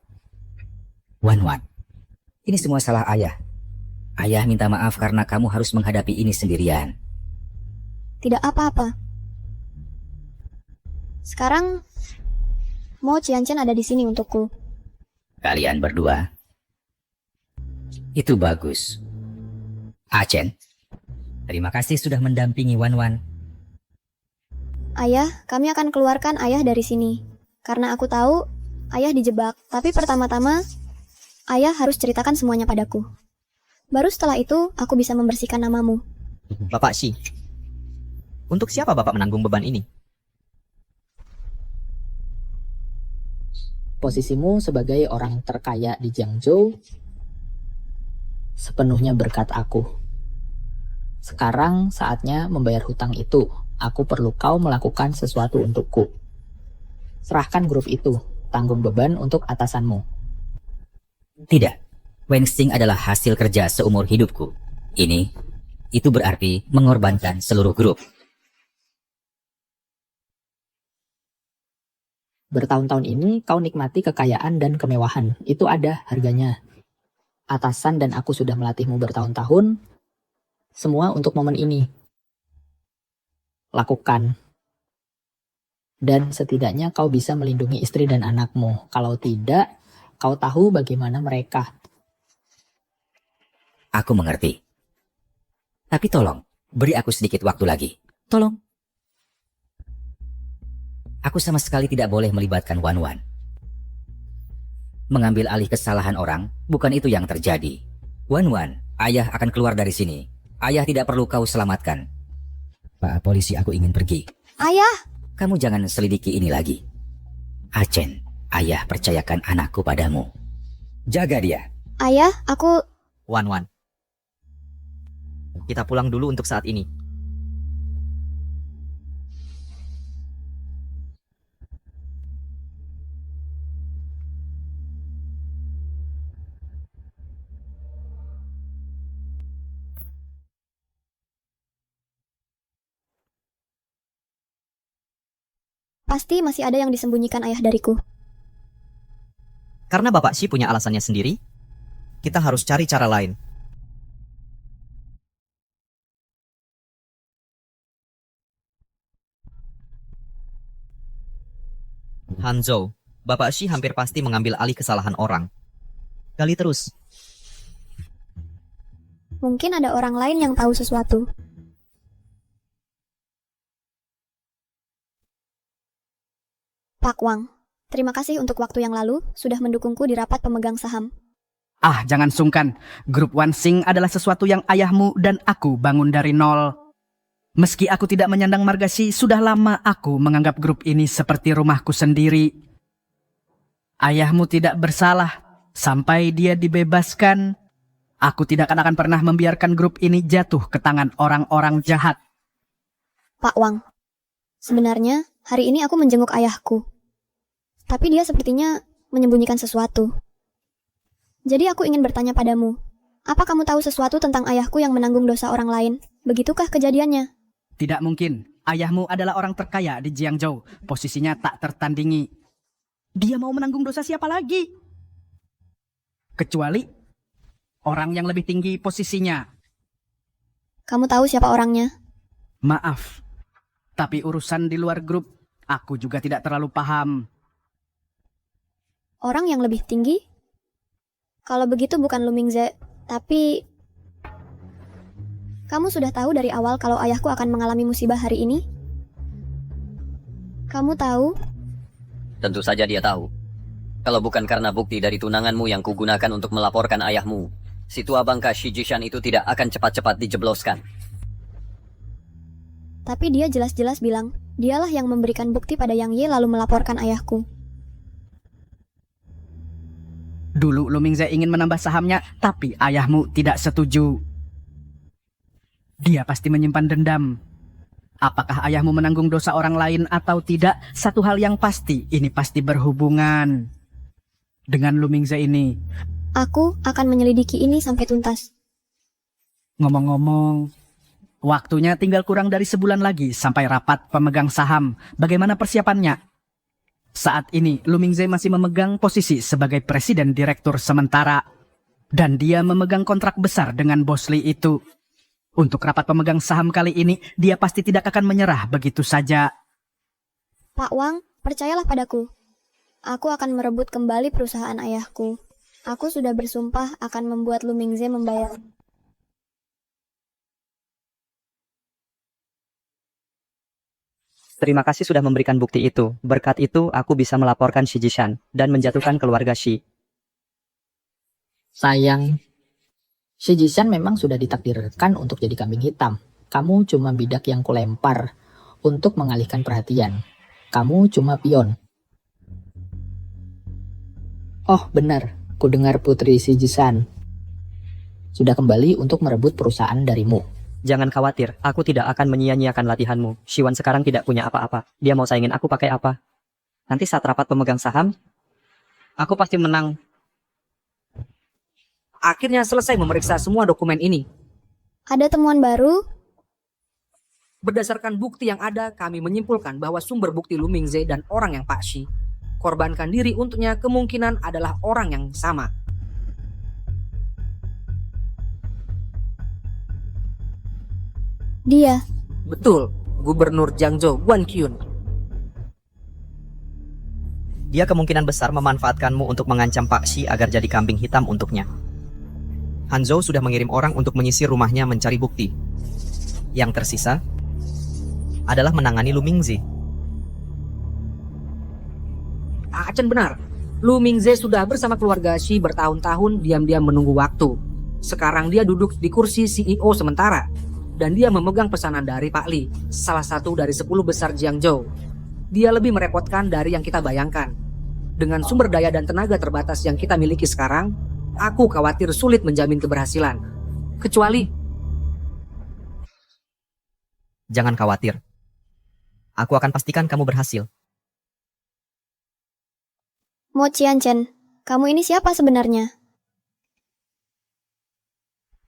Wan Wan, ini semua salah ayah. Ayah minta maaf karena kamu harus menghadapi ini sendirian. Tidak apa-apa. Sekarang, Mo Qianchen ada di sini untukku. Kalian berdua? Itu bagus. Chen, terima kasih sudah mendampingi Wan Wan. Ayah, kami akan keluarkan ayah dari sini. Karena aku tahu, ayah dijebak. Tapi pertama-tama, ayah harus ceritakan semuanya padaku. Baru setelah itu, aku bisa membersihkan namamu. Bapak Shi, untuk siapa Bapak menanggung beban ini? Posisimu sebagai orang terkaya di Jiangzhou sepenuhnya berkat aku. Sekarang saatnya membayar hutang itu. Aku perlu kau melakukan sesuatu untukku. Serahkan grup itu, tanggung beban untuk atasanmu. Tidak, Wen Xing adalah hasil kerja seumur hidupku. Itu berarti mengorbankan seluruh grup. Bertahun-tahun ini kau nikmati kekayaan dan kemewahan. Itu ada harganya. Atasan dan aku sudah melatihmu bertahun-tahun. Semua untuk momen ini. Lakukan. Dan setidaknya kau bisa melindungi istri dan anakmu. Kalau tidak, kau tahu bagaimana mereka. Aku mengerti. Tapi tolong, beri aku sedikit waktu lagi. Tolong. Aku sama sekali tidak boleh melibatkan Wan Wan. Mengambil alih kesalahan orang, bukan itu yang terjadi. Wan Wan, ayah akan keluar dari sini. Ayah tidak perlu kau selamatkan. Pak polisi, aku ingin pergi. Ayah! Kamu jangan selidiki ini lagi. Chen, ayah percayakan anakku padamu. Jaga dia. Ayah, aku... Wan, kita pulang dulu untuk saat ini. Pasti masih ada yang disembunyikan ayah dariku. Karena Bapak Shi punya alasannya sendiri, kita harus cari cara lain. Hanzhou, Bapak Shi hampir pasti mengambil alih kesalahan orang. Gali terus. Mungkin ada orang lain yang tahu sesuatu. Pak Wang, terima kasih untuk waktu yang lalu sudah mendukungku di rapat pemegang saham. Jangan sungkan. Grup Wan Xing adalah sesuatu yang ayahmu dan aku bangun dari nol. Meski aku tidak menyandang marga Shi, sudah lama aku menganggap grup ini seperti rumahku sendiri. Ayahmu tidak bersalah. Sampai dia dibebaskan, aku tidak akan pernah membiarkan grup ini jatuh ke tangan orang-orang jahat. Pak Wang, sebenarnya hari ini aku menjenguk ayahku. Tapi dia sepertinya menyembunyikan sesuatu. Jadi aku ingin bertanya padamu, apa kamu tahu sesuatu tentang ayahku yang menanggung dosa orang lain? Begitukah kejadiannya? Tidak mungkin. Ayahmu adalah orang terkaya di Jiangzhou. Posisinya tak tertandingi. Dia mau menanggung dosa siapa lagi? Kecuali orang yang lebih tinggi posisinya. Kamu tahu siapa orangnya? Maaf, tapi urusan di luar grup, aku juga tidak terlalu paham. Orang yang lebih tinggi? Kalau begitu bukan Lu Mingze, tapi... Kamu sudah tahu dari awal kalau ayahku akan mengalami musibah hari ini? Kamu tahu? Tentu saja dia tahu. Kalau bukan karena bukti dari tunanganmu yang kugunakan untuk melaporkan ayahmu, si tua bangka Shi Jishan itu tidak akan cepat-cepat dijebloskan. Tapi dia jelas-jelas bilang, dialah yang memberikan bukti pada Yang Ye lalu melaporkan ayahku. Dulu Lu Mingze ingin menambah sahamnya, tapi ayahmu tidak setuju. Dia pasti menyimpan dendam. Apakah ayahmu menanggung dosa orang lain atau tidak? Satu hal yang pasti, ini pasti berhubungan dengan Lu Mingze ini. Aku akan menyelidiki ini sampai tuntas. Ngomong-ngomong, waktunya tinggal kurang dari sebulan lagi sampai rapat pemegang saham. Bagaimana persiapannya? Saat ini, Lu Mingze masih memegang posisi sebagai presiden direktur sementara. Dan dia memegang kontrak besar dengan Bos Lee itu. Untuk rapat pemegang saham kali ini, dia pasti tidak akan menyerah begitu saja. Pak Wang, percayalah padaku. Aku akan merebut kembali perusahaan ayahku. Aku sudah bersumpah akan membuat Lu Mingze membayar. Terima kasih sudah memberikan bukti itu. Berkat itu, aku bisa melaporkan Shi Jishan dan menjatuhkan keluarga Shi. Sayang, Shi Jishan memang sudah ditakdirkan untuk jadi kambing hitam. Kamu cuma bidak yang kulempar untuk mengalihkan perhatian. Kamu cuma pion. Oh benar, ku dengar Putri Shi Jishan sudah kembali untuk merebut perusahaan darimu. Jangan khawatir, aku tidak akan menyia-nyiakan latihanmu. Shiwan sekarang tidak punya apa-apa. Dia mau saingin aku pakai apa? Nanti saat rapat pemegang saham, aku pasti menang. Akhirnya selesai memeriksa semua dokumen ini. Ada temuan baru? Berdasarkan bukti yang ada, kami menyimpulkan bahwa sumber bukti Lu Mingze dan orang yang Pak Shi korbankan diri untuknya kemungkinan adalah orang yang sama. Dia. Betul, Gubernur Jiangzhou Guan Qiyun. Dia kemungkinan besar memanfaatkanmu untuk mengancam Pak Shi agar jadi kambing hitam untuknya. Hanzhou sudah mengirim orang untuk menyisir rumahnya mencari bukti. Yang tersisa adalah menangani Lu Mingze. Achen benar, Lu Mingze sudah bersama keluarga Shi bertahun-tahun diam-diam menunggu waktu. Sekarang dia duduk di kursi CEO sementara. Dan dia memegang pesanan dari Pak Li, salah satu dari 10 besar Jiangzhou. Dia lebih merepotkan dari yang kita bayangkan. Dengan sumber daya dan tenaga terbatas yang kita miliki sekarang, aku khawatir sulit menjamin keberhasilan. Kecuali... Jangan khawatir. Aku akan pastikan kamu berhasil. Mo Qianchen, kamu ini siapa sebenarnya?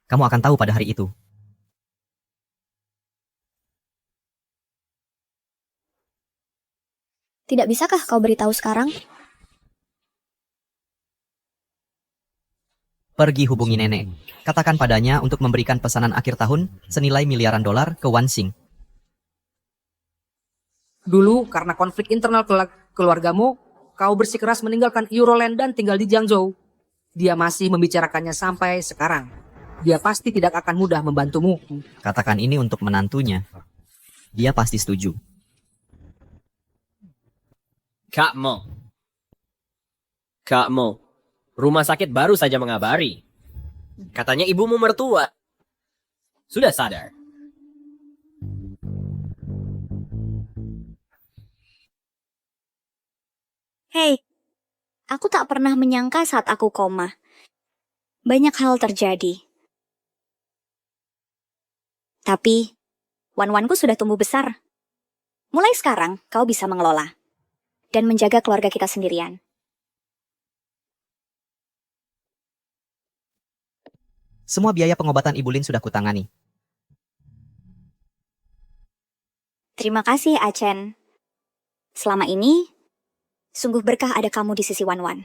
Kamu akan tahu pada hari itu. Tidak bisakah kau beritahu sekarang? Pergi hubungi nenek. Katakan padanya untuk memberikan pesanan akhir tahun senilai miliaran dolar ke Wansing. Dulu karena konflik internal keluargamu, kau bersikeras meninggalkan Euroland dan tinggal di Jiangzhou. Dia masih membicarakannya sampai sekarang. Dia pasti tidak akan mudah membantumu. Katakan ini untuk menantunya. Dia pasti setuju. Kak Mo, rumah sakit baru saja mengabari. Katanya ibumu mertua sudah sadar. Hei, aku tak pernah menyangka saat aku koma. Banyak hal terjadi. Tapi, wan-wanku sudah tumbuh besar. Mulai sekarang, kau bisa mengelola dan menjaga keluarga kita sendirian. Semua biaya pengobatan Ibu Lin sudah kutangani. Terima kasih, Achen. Selama ini, sungguh berkah ada kamu di sisi Wan-Wan.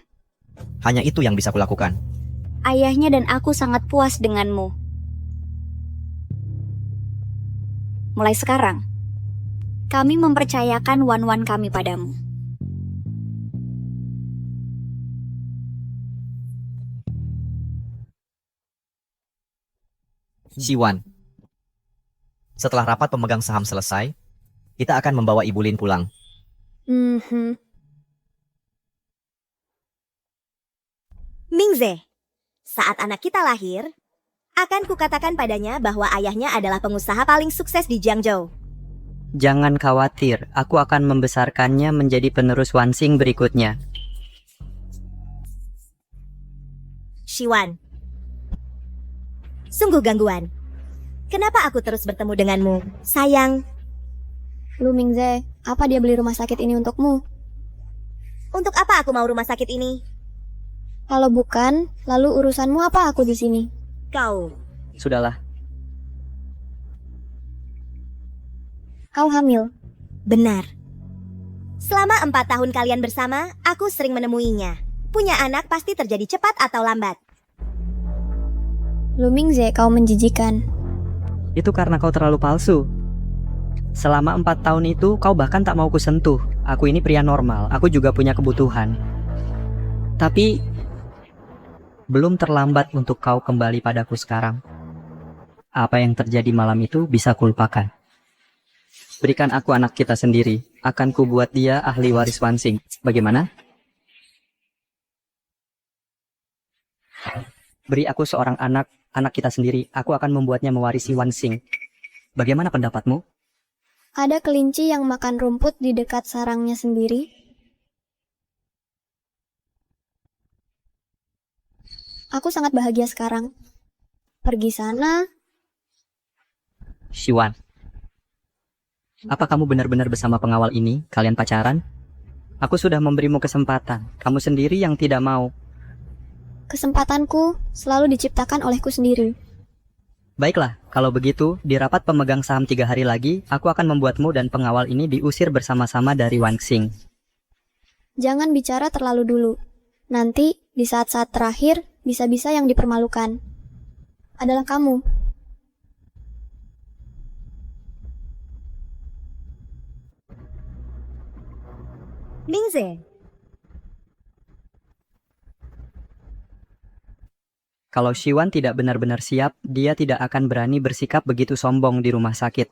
Hanya itu yang bisa kulakukan. Ayahnya dan aku sangat puas denganmu. Mulai sekarang, kami mempercayakan Wan-Wan kami padamu. Shiwan, setelah rapat pemegang saham selesai, kita akan membawa Ibu Lin pulang. Mingze, saat anak kita lahir, akan kukatakan padanya bahwa ayahnya adalah pengusaha paling sukses di Jiangzhou. Jangan khawatir, aku akan membesarkannya menjadi penerus Wansing berikutnya. Shiwan, sungguh gangguan. Kenapa aku terus bertemu denganmu? Sayang, Lu Mingze, apa dia beli rumah sakit ini untukmu? untuk apa aku mau rumah sakit ini? Kalau bukan, lalu urusanmu apa aku di sini? Kau, Sudahlah, Kau hamil. benar. Selama 4 tahun kalian bersama, aku sering menemuinya. Punya anak pasti terjadi cepat atau lambat. Lu Mingze, kau menjijikan. itu karena kau terlalu palsu. Selama 4 tahun itu, kau bahkan tak mau kusentuh. Aku ini pria normal, aku juga punya kebutuhan. Tapi, belum terlambat untuk kau kembali padaku sekarang. Apa yang terjadi malam itu bisa kulupakan. Berikan aku anak kita sendiri, akan kubuat dia ahli waris Wansing. Bagaimana? Beri aku seorang anak kita sendiri, aku akan membuatnya mewarisi Wansing. Bagaimana pendapatmu? Ada kelinci yang makan rumput di dekat sarangnya sendiri. Aku sangat bahagia sekarang. Pergi sana. Shiwan. Apa kamu benar-benar bersama pengawal ini? Kalian pacaran? Aku sudah memberimu kesempatan. Kamu sendiri yang tidak mau. Kesempatanku selalu diciptakan olehku sendiri. Baiklah, kalau begitu, di rapat pemegang saham 3 hari lagi, aku akan membuatmu dan pengawal ini diusir bersama-sama dari Wansing. Jangan bicara terlalu dulu. Nanti, di saat-saat terakhir, bisa-bisa yang dipermalukan adalah kamu. Mingze, Kalau Shiwan tidak benar-benar siap, dia tidak akan berani bersikap begitu sombong di rumah sakit.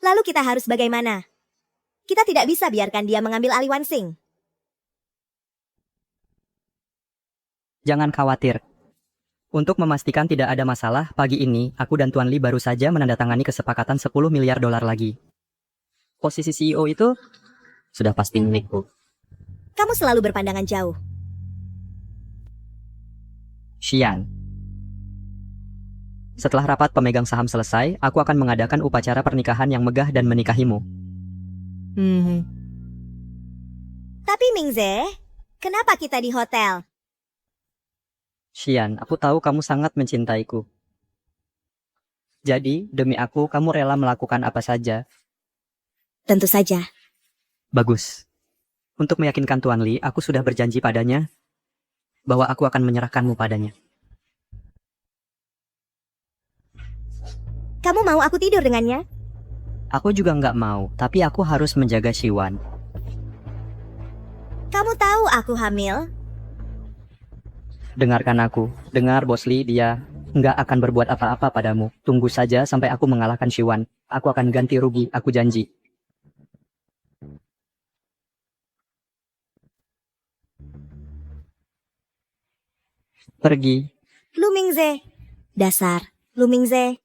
lalu kita harus bagaimana? Kita tidak bisa biarkan dia mengambil alih Wansing. Jangan khawatir. Untuk memastikan tidak ada masalah, pagi ini, aku dan Tuan Lee baru saja menandatangani kesepakatan 10 miliar dolar lagi. Posisi CEO itu sudah pasti milikku. Kamu selalu berpandangan jauh. Xian. Setelah rapat pemegang saham selesai, aku akan mengadakan upacara pernikahan yang megah dan menikahimu. Tapi Mingze, kenapa kita di hotel? Xian, aku tahu kamu sangat mencintaiku. Jadi, demi aku, kamu rela melakukan apa saja. Tentu saja. Bagus. Untuk meyakinkan Tuan Lee, aku sudah berjanji padanya bahwa aku akan menyerahkanmu padanya. Kamu mau aku tidur dengannya? Aku juga nggak mau, tapi aku harus menjaga Shiwan. Kamu tahu aku hamil? Dengarkan aku. Dengar, Bos Lee, dia nggak akan berbuat apa-apa padamu. Tunggu saja sampai aku mengalahkan Shiwan. Aku akan ganti rugi, aku janji. Pergi. Lu Mingze. Dasar, Lu Mingze.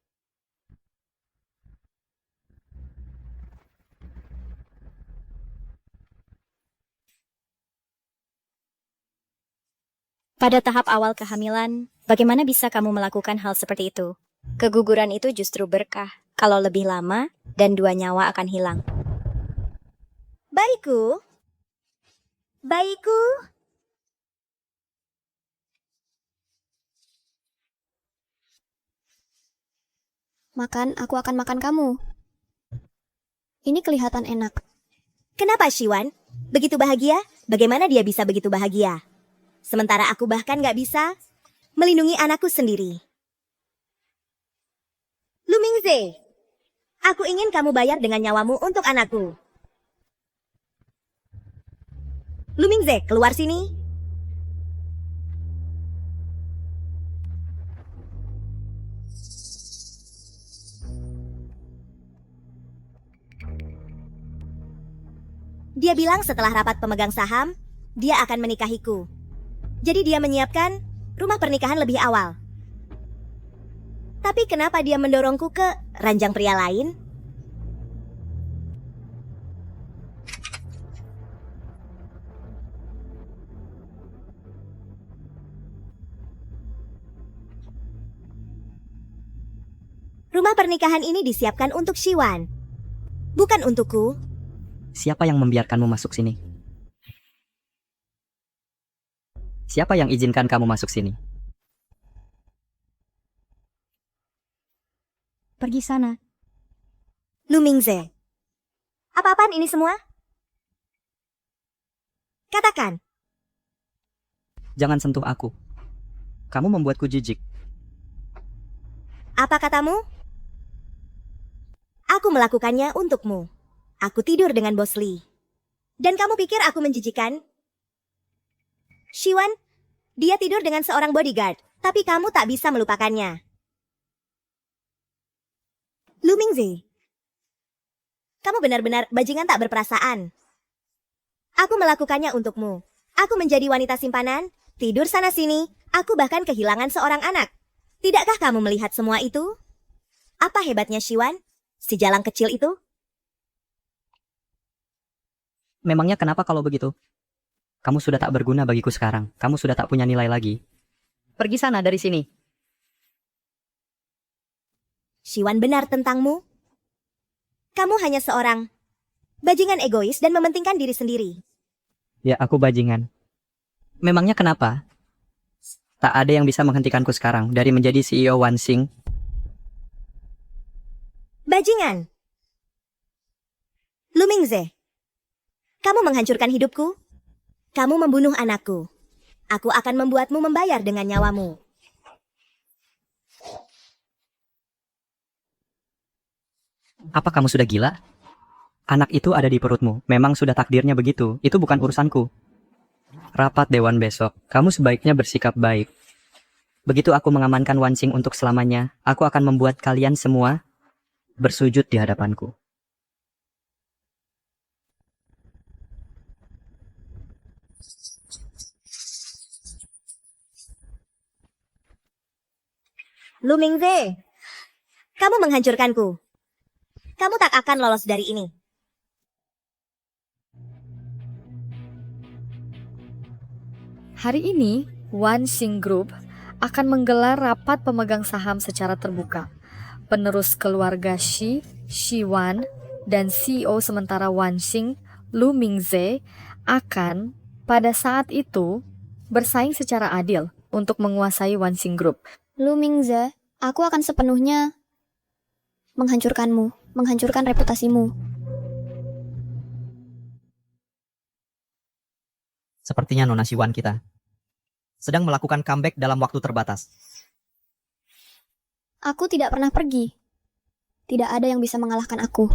Pada tahap awal kehamilan, bagaimana bisa kamu melakukan hal seperti itu? Keguguran itu justru berkah. Kalau lebih lama, dan 2 nyawa akan hilang. Bayiku. Bayiku. Makan, aku akan makan kamu. Ini kelihatan enak. Kenapa Shiwan? Begitu bahagia? Bagaimana dia bisa begitu bahagia? Sementara aku bahkan gak bisa melindungi anakku sendiri. Lu Mingze, aku ingin kamu bayar dengan nyawamu untuk anakku. Lu Mingze, keluar sini. Dia bilang setelah rapat pemegang saham, dia akan menikahiku. Jadi dia menyiapkan rumah pernikahan lebih awal. Tapi kenapa dia mendorongku ke ranjang pria lain? Rumah pernikahan ini disiapkan untuk Shiwan, bukan untukku. Siapa yang membiarkanmu masuk sini? Siapa yang izinkan kamu masuk sini? Pergi sana. Lu Mingze, apa-apaan ini semua? Katakan. Jangan sentuh aku. Kamu membuatku jijik. Apa katamu? Aku melakukannya untukmu. Aku tidur dengan Bos Lee. Dan kamu pikir aku menjijikan? Shiwan, dia tidur dengan seorang bodyguard, tapi kamu tak bisa melupakannya. Lu Mingze, kamu benar-benar bajingan tak berperasaan. Aku melakukannya untukmu. Aku menjadi wanita simpanan, tidur sana-sini, aku bahkan kehilangan seorang anak. Tidakkah kamu melihat semua itu? Apa hebatnya Shiwan? Si jalang kecil itu? Memangnya kenapa kalau begitu? Kamu sudah tak berguna bagiku sekarang. Kamu sudah tak punya nilai lagi. Pergi sana dari sini. Shiwan benar tentangmu? Kamu hanya seorang bajingan egois dan mementingkan diri sendiri. Ya, aku bajingan. Memangnya kenapa? Tak ada yang bisa menghentikanku sekarang dari menjadi CEO Wansing. Bajingan. Lu Mingze, kamu menghancurkan hidupku. Kamu membunuh anakku. Aku akan membuatmu membayar dengan nyawamu. Apa kamu sudah gila? Anak itu ada di perutmu. Memang sudah takdirnya begitu. Itu bukan urusanku. Rapat dewan besok. Kamu sebaiknya bersikap baik. Begitu aku mengamankan Wansing untuk selamanya, aku akan membuat kalian semua bersujud di hadapanku. Lu Mingze, kamu menghancurkanku. Kamu tak akan lolos dari ini. Hari ini, Wansing Group akan menggelar rapat pemegang saham secara terbuka. Penerus keluarga Shi, Shiwan, dan CEO sementara Wansing, Lu Mingze, akan pada saat itu bersaing secara adil untuk menguasai Wansing Group. Lu Mingze, aku akan sepenuhnya menghancurkanmu, menghancurkan reputasimu. Sepertinya Nona Shiwan kita sedang melakukan comeback dalam waktu terbatas. Aku tidak pernah pergi. Tidak ada yang bisa mengalahkan aku.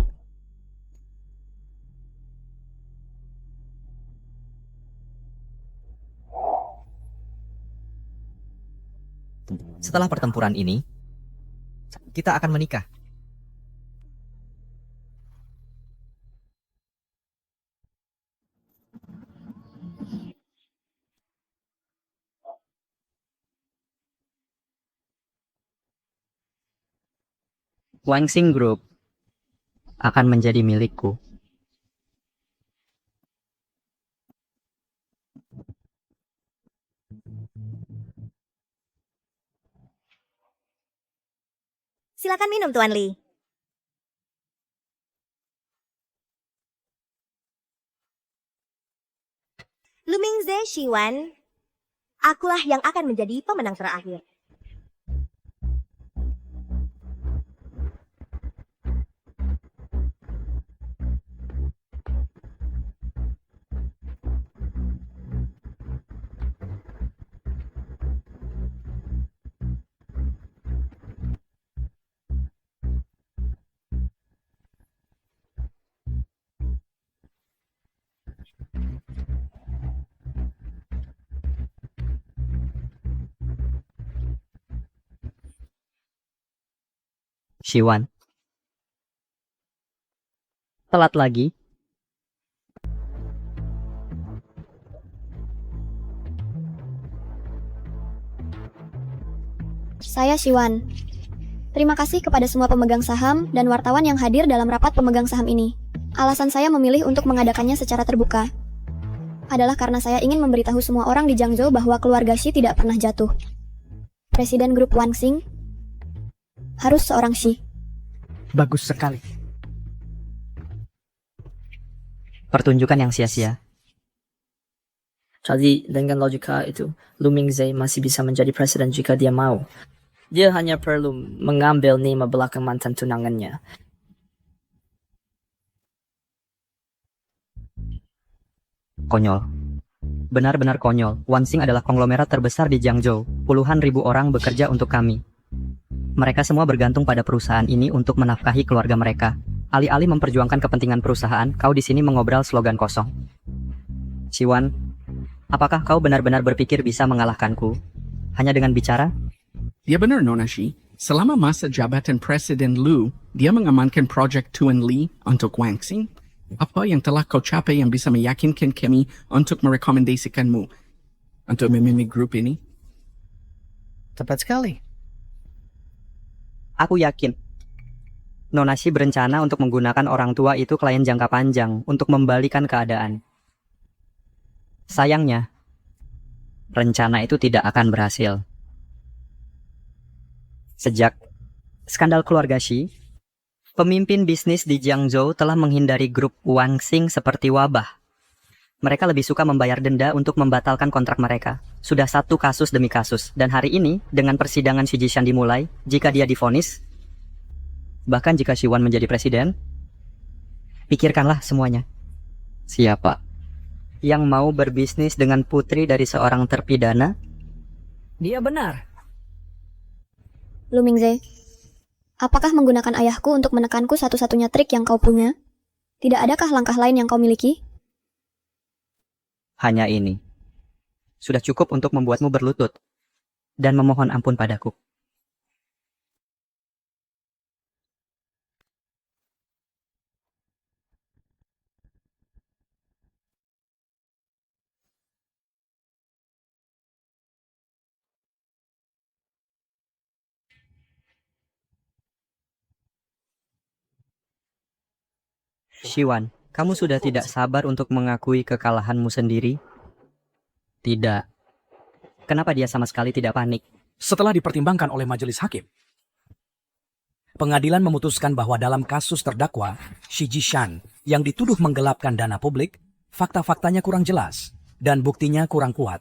Setelah pertempuran ini, kita akan menikah. Wansing Group akan menjadi milikku. Silakan minum, Tuan Lee. Lu Mingze, Shiwan, akulah yang akan menjadi pemenang terakhir. Shiwan. Telat lagi. Saya Shiwan. Terima kasih kepada semua pemegang saham dan wartawan yang hadir dalam rapat pemegang saham ini. Alasan saya memilih untuk mengadakannya secara terbuka adalah karena saya ingin memberitahu semua orang di Jiangzhou bahwa keluarga Shi tidak pernah jatuh. Presiden grup Wansing harus seorang Shi. Bagus sekali. Pertunjukan yang sia-sia. Jadi dengan logika itu, Lu Mingze masih bisa menjadi presiden jika dia mau. Dia hanya perlu mengambil nama belakang mantan tunangannya. Konyol. Benar-benar konyol. Wansing adalah konglomerat terbesar di Jiangzhou. Puluhan ribu orang bekerja untuk kami. Mereka semua bergantung pada perusahaan ini untuk menafkahi keluarga mereka. Alih-alih memperjuangkan kepentingan perusahaan, kau di sini mengobrol slogan kosong. Siwan, apakah kau benar-benar berpikir bisa mengalahkanku? Hanya dengan bicara? Dia benar, Nona Shi. Selama masa jabatan Presiden Lu, dia mengamankan Project Tuan Li untuk Wang Xing. Apa yang telah kau capai yang bisa meyakinkan kami untuk merekomendasikanmu untuk memimpin grup ini? Tepat sekali. Aku yakin. Nona Shi berencana untuk menggunakan orang tua itu klien jangka panjang untuk membalikan keadaan. Sayangnya, rencana itu tidak akan berhasil. Sejak skandal keluarga Shi, pemimpin bisnis di Jiangzhou telah menghindari grup Wang Xing seperti wabah. Mereka lebih suka membayar denda untuk membatalkan kontrak mereka. Sudah satu kasus demi kasus, dan hari ini, dengan persidangan Xi Jishan dimulai, jika dia divonis, bahkan jika Xi Wan menjadi presiden, pikirkanlah semuanya. Siapa yang mau berbisnis dengan putri dari seorang terpidana? Dia benar. Lu Mingze, apakah menggunakan ayahku untuk menekanku satu-satunya trik yang kau punya? Tidak adakah langkah lain yang kau miliki? Hanya ini. Sudah cukup untuk membuatmu berlutut dan memohon ampun padaku. Siwan, kamu sudah tidak sabar untuk mengakui kekalahanmu sendiri? Tidak. Kenapa dia sama sekali tidak panik? Setelah dipertimbangkan oleh majelis hakim, pengadilan memutuskan bahwa dalam kasus terdakwa Xi Jishan yang dituduh menggelapkan dana publik, fakta-faktanya kurang jelas dan buktinya kurang kuat.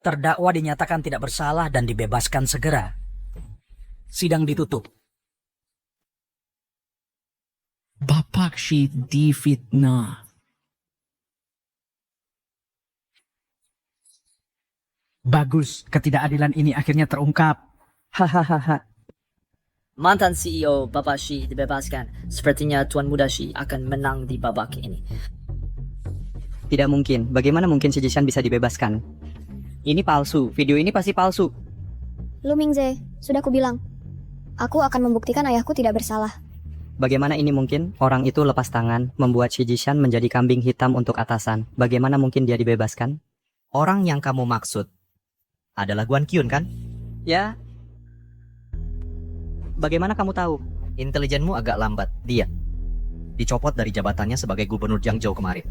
Terdakwa dinyatakan tidak bersalah dan dibebaskan segera. Sidang ditutup. Bapak Shi difitnah. Bagus, ketidakadilan ini akhirnya terungkap. Hahaha. Mantan CEO Bapak Shi dibebaskan. Sepertinya Tuan Muda Shi akan menang di babak ini. Tidak mungkin. Bagaimana mungkin Xi Jishan bisa dibebaskan? Ini palsu. Video ini pasti palsu. Lu Mingze, sudah kubilang. Aku akan membuktikan ayahku tidak bersalah. Bagaimana ini mungkin? Orang itu lepas tangan, membuat Xi Jishan menjadi kambing hitam untuk atasan. Bagaimana mungkin dia dibebaskan? Orang yang kamu maksud adalah Guan Qiyun, kan? Ya. Bagaimana kamu tahu? Intelijenmu agak lambat. Dia dicopot dari jabatannya sebagai gubernur Jiangzhou kemarin.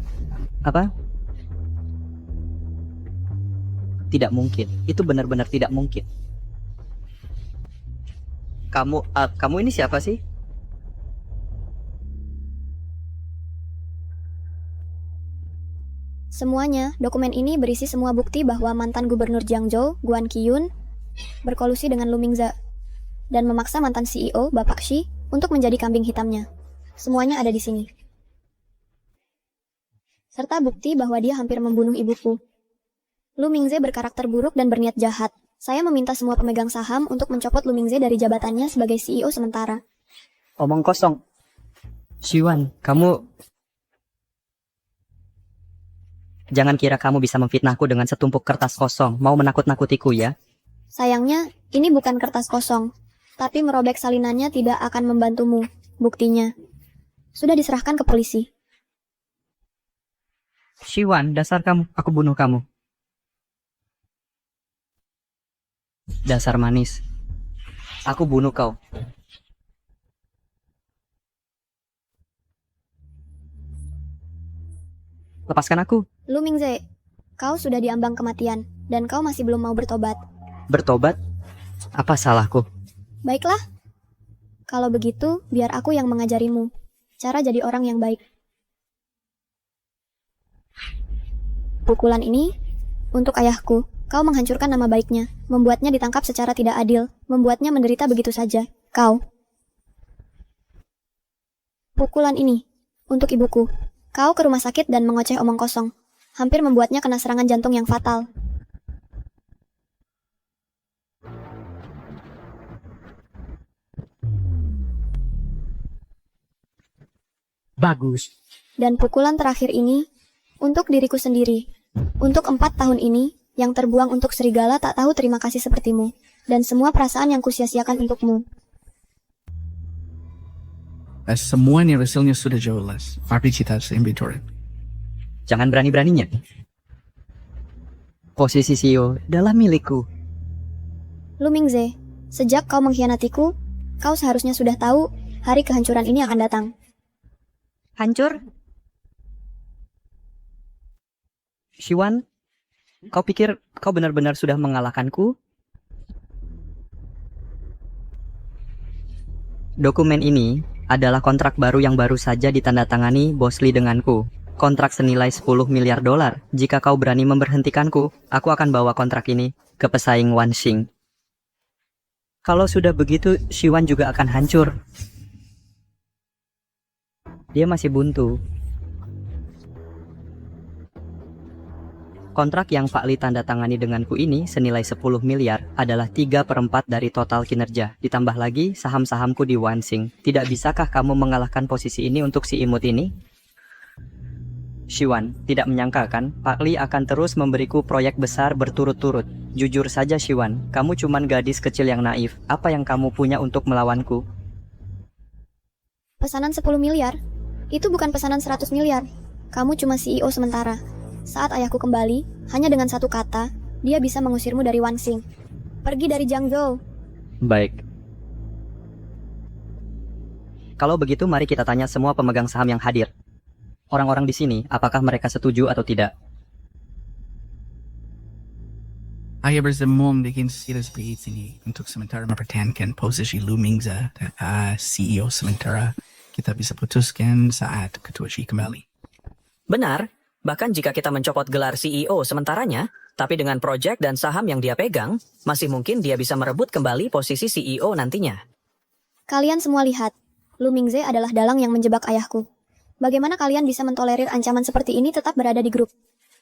Apa? Tidak mungkin. Itu benar-benar tidak mungkin. Kamu ini siapa sih? Semuanya, dokumen ini berisi semua bukti bahwa mantan gubernur Jiangzhou, Guan Qiyun, berkolusi dengan Lu Mingze dan memaksa mantan CEO, Bapak Shi, untuk menjadi kambing hitamnya. Semuanya ada di sini. Serta bukti bahwa dia hampir membunuh ibuku. Lu Mingze berkarakter buruk dan berniat jahat. Saya meminta semua pemegang saham untuk mencopot Lu Mingze dari jabatannya sebagai CEO sementara. Omong kosong. Siwan, kamu... Jangan kira kamu bisa memfitnahku dengan setumpuk kertas kosong. Mau menakut-nakutiku ya? Sayangnya, ini bukan kertas kosong. Tapi merobek salinannya tidak akan membantumu. Buktinya sudah diserahkan ke polisi. Siwan, dasar kamu. Aku bunuh kamu. Dasar manis. Aku bunuh kau. Lepaskan aku. Lu Mingze, kau sudah diambang kematian, dan kau masih belum mau bertobat. Bertobat? Apa salahku? Baiklah. Kalau begitu, biar aku yang mengajarimu cara jadi orang yang baik. Pukulan ini untuk ayahku. Kau menghancurkan nama baiknya, membuatnya ditangkap secara tidak adil, membuatnya menderita begitu saja. Kau. Pukulan ini untuk ibuku. Kau ke rumah sakit dan mengoceh omong kosong, hampir membuatnya kena serangan jantung yang fatal. Bagus. Dan pukulan terakhir ini untuk diriku sendiri. Untuk 4 tahun ini, yang terbuang untuk serigala tak tahu terima kasih sepertimu, dan semua perasaan yang kusia-siakan untukmu. Semua ini hasilnya sudah jelas. Mari kita inventory. Jangan berani-beraninya. Posisi CEO adalah milikku. Lu Mingze, sejak kau mengkhianatiku, kau seharusnya sudah tahu hari kehancuran ini akan datang. Hancur? Shiwan, kau pikir kau benar-benar sudah mengalahkanku? Dokumen ini adalah kontrak baru yang baru saja ditandatangani Bos Lee denganku. Kontrak senilai 10 miliar dolar. Jika kau berani memberhentikanku, aku akan bawa kontrak ini ke pesaing Wan Xing. Kalau sudah begitu, Shiwan juga akan hancur. Dia masih buntu. Kontrak yang Pak Lee tanda tangani denganku ini senilai 10 miliar adalah 3/4 dari total kinerja. Ditambah lagi saham-sahamku di Wan Xing. Tidak bisakah kamu mengalahkan posisi ini untuk si imut ini? Shiwan, tidak menyangka kan, Pak Lee akan terus memberiku proyek besar berturut-turut. Jujur saja Shiwan, kamu cuman gadis kecil yang naif. Apa yang kamu punya untuk melawanku? Pesanan 10 miliar? Itu bukan pesanan 100 miliar. Kamu cuma CEO sementara. Saat ayahku kembali, hanya dengan satu kata, dia bisa mengusirmu dari Wan Xing. Pergi dari Jiangzhou. Baik. Kalau begitu mari kita tanya semua pemegang saham yang hadir. Orang-orang di sini, apakah mereka setuju atau tidak? Ayah bersemum bikin serius begitu ini untuk sementara mempertahankan posisi Lu Mingze, CEO sementara. Kita bisa putuskan saat Ketua Xi kembali. Benar. Bahkan jika kita mencopot gelar CEO sementaranya, tapi dengan proyek dan saham yang dia pegang, masih mungkin dia bisa merebut kembali posisi CEO nantinya. Kalian semua lihat, Lu Mingze adalah dalang yang menjebak ayahku. Bagaimana kalian bisa mentolerir ancaman seperti ini tetap berada di grup?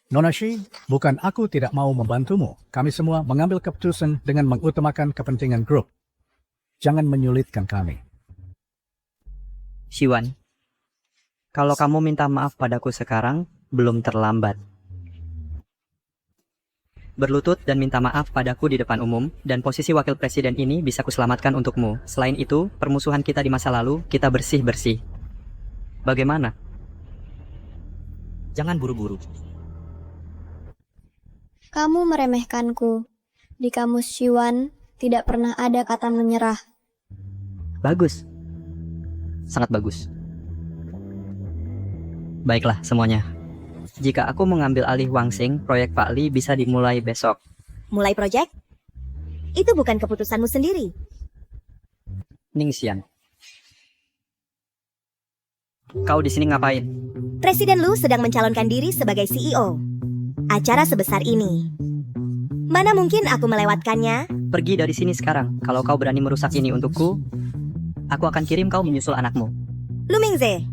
Nona Shi, bukan aku tidak mau membantumu. Kami semua mengambil keputusan dengan mengutamakan kepentingan grup. Jangan menyulitkan kami. Shiwan, kalau kamu minta maaf padaku sekarang, belum terlambat. Berlutut dan minta maaf padaku di depan umum, dan posisi wakil presiden ini bisa kuselamatkan untukmu. Selain itu, permusuhan kita di masa lalu, kita bersih-bersih. Bagaimana? Jangan buru-buru. Kamu meremehkanku. Di kamus Shiwan, tidak pernah ada kata menyerah. Bagus. Sangat bagus. Baiklah semuanya. Jika aku mengambil alih Wang Xing, proyek Pak Lee bisa dimulai besok. Mulai proyek? Itu bukan keputusanmu sendiri. Ning Xian, kau di sini ngapain? Presiden Lu sedang mencalonkan diri sebagai CEO. Acara sebesar ini. Mana mungkin aku melewatkannya? Pergi dari sini sekarang. Kalau kau berani merusak ini untukku, aku akan kirim kau menyusul anakmu. Lu Mingze,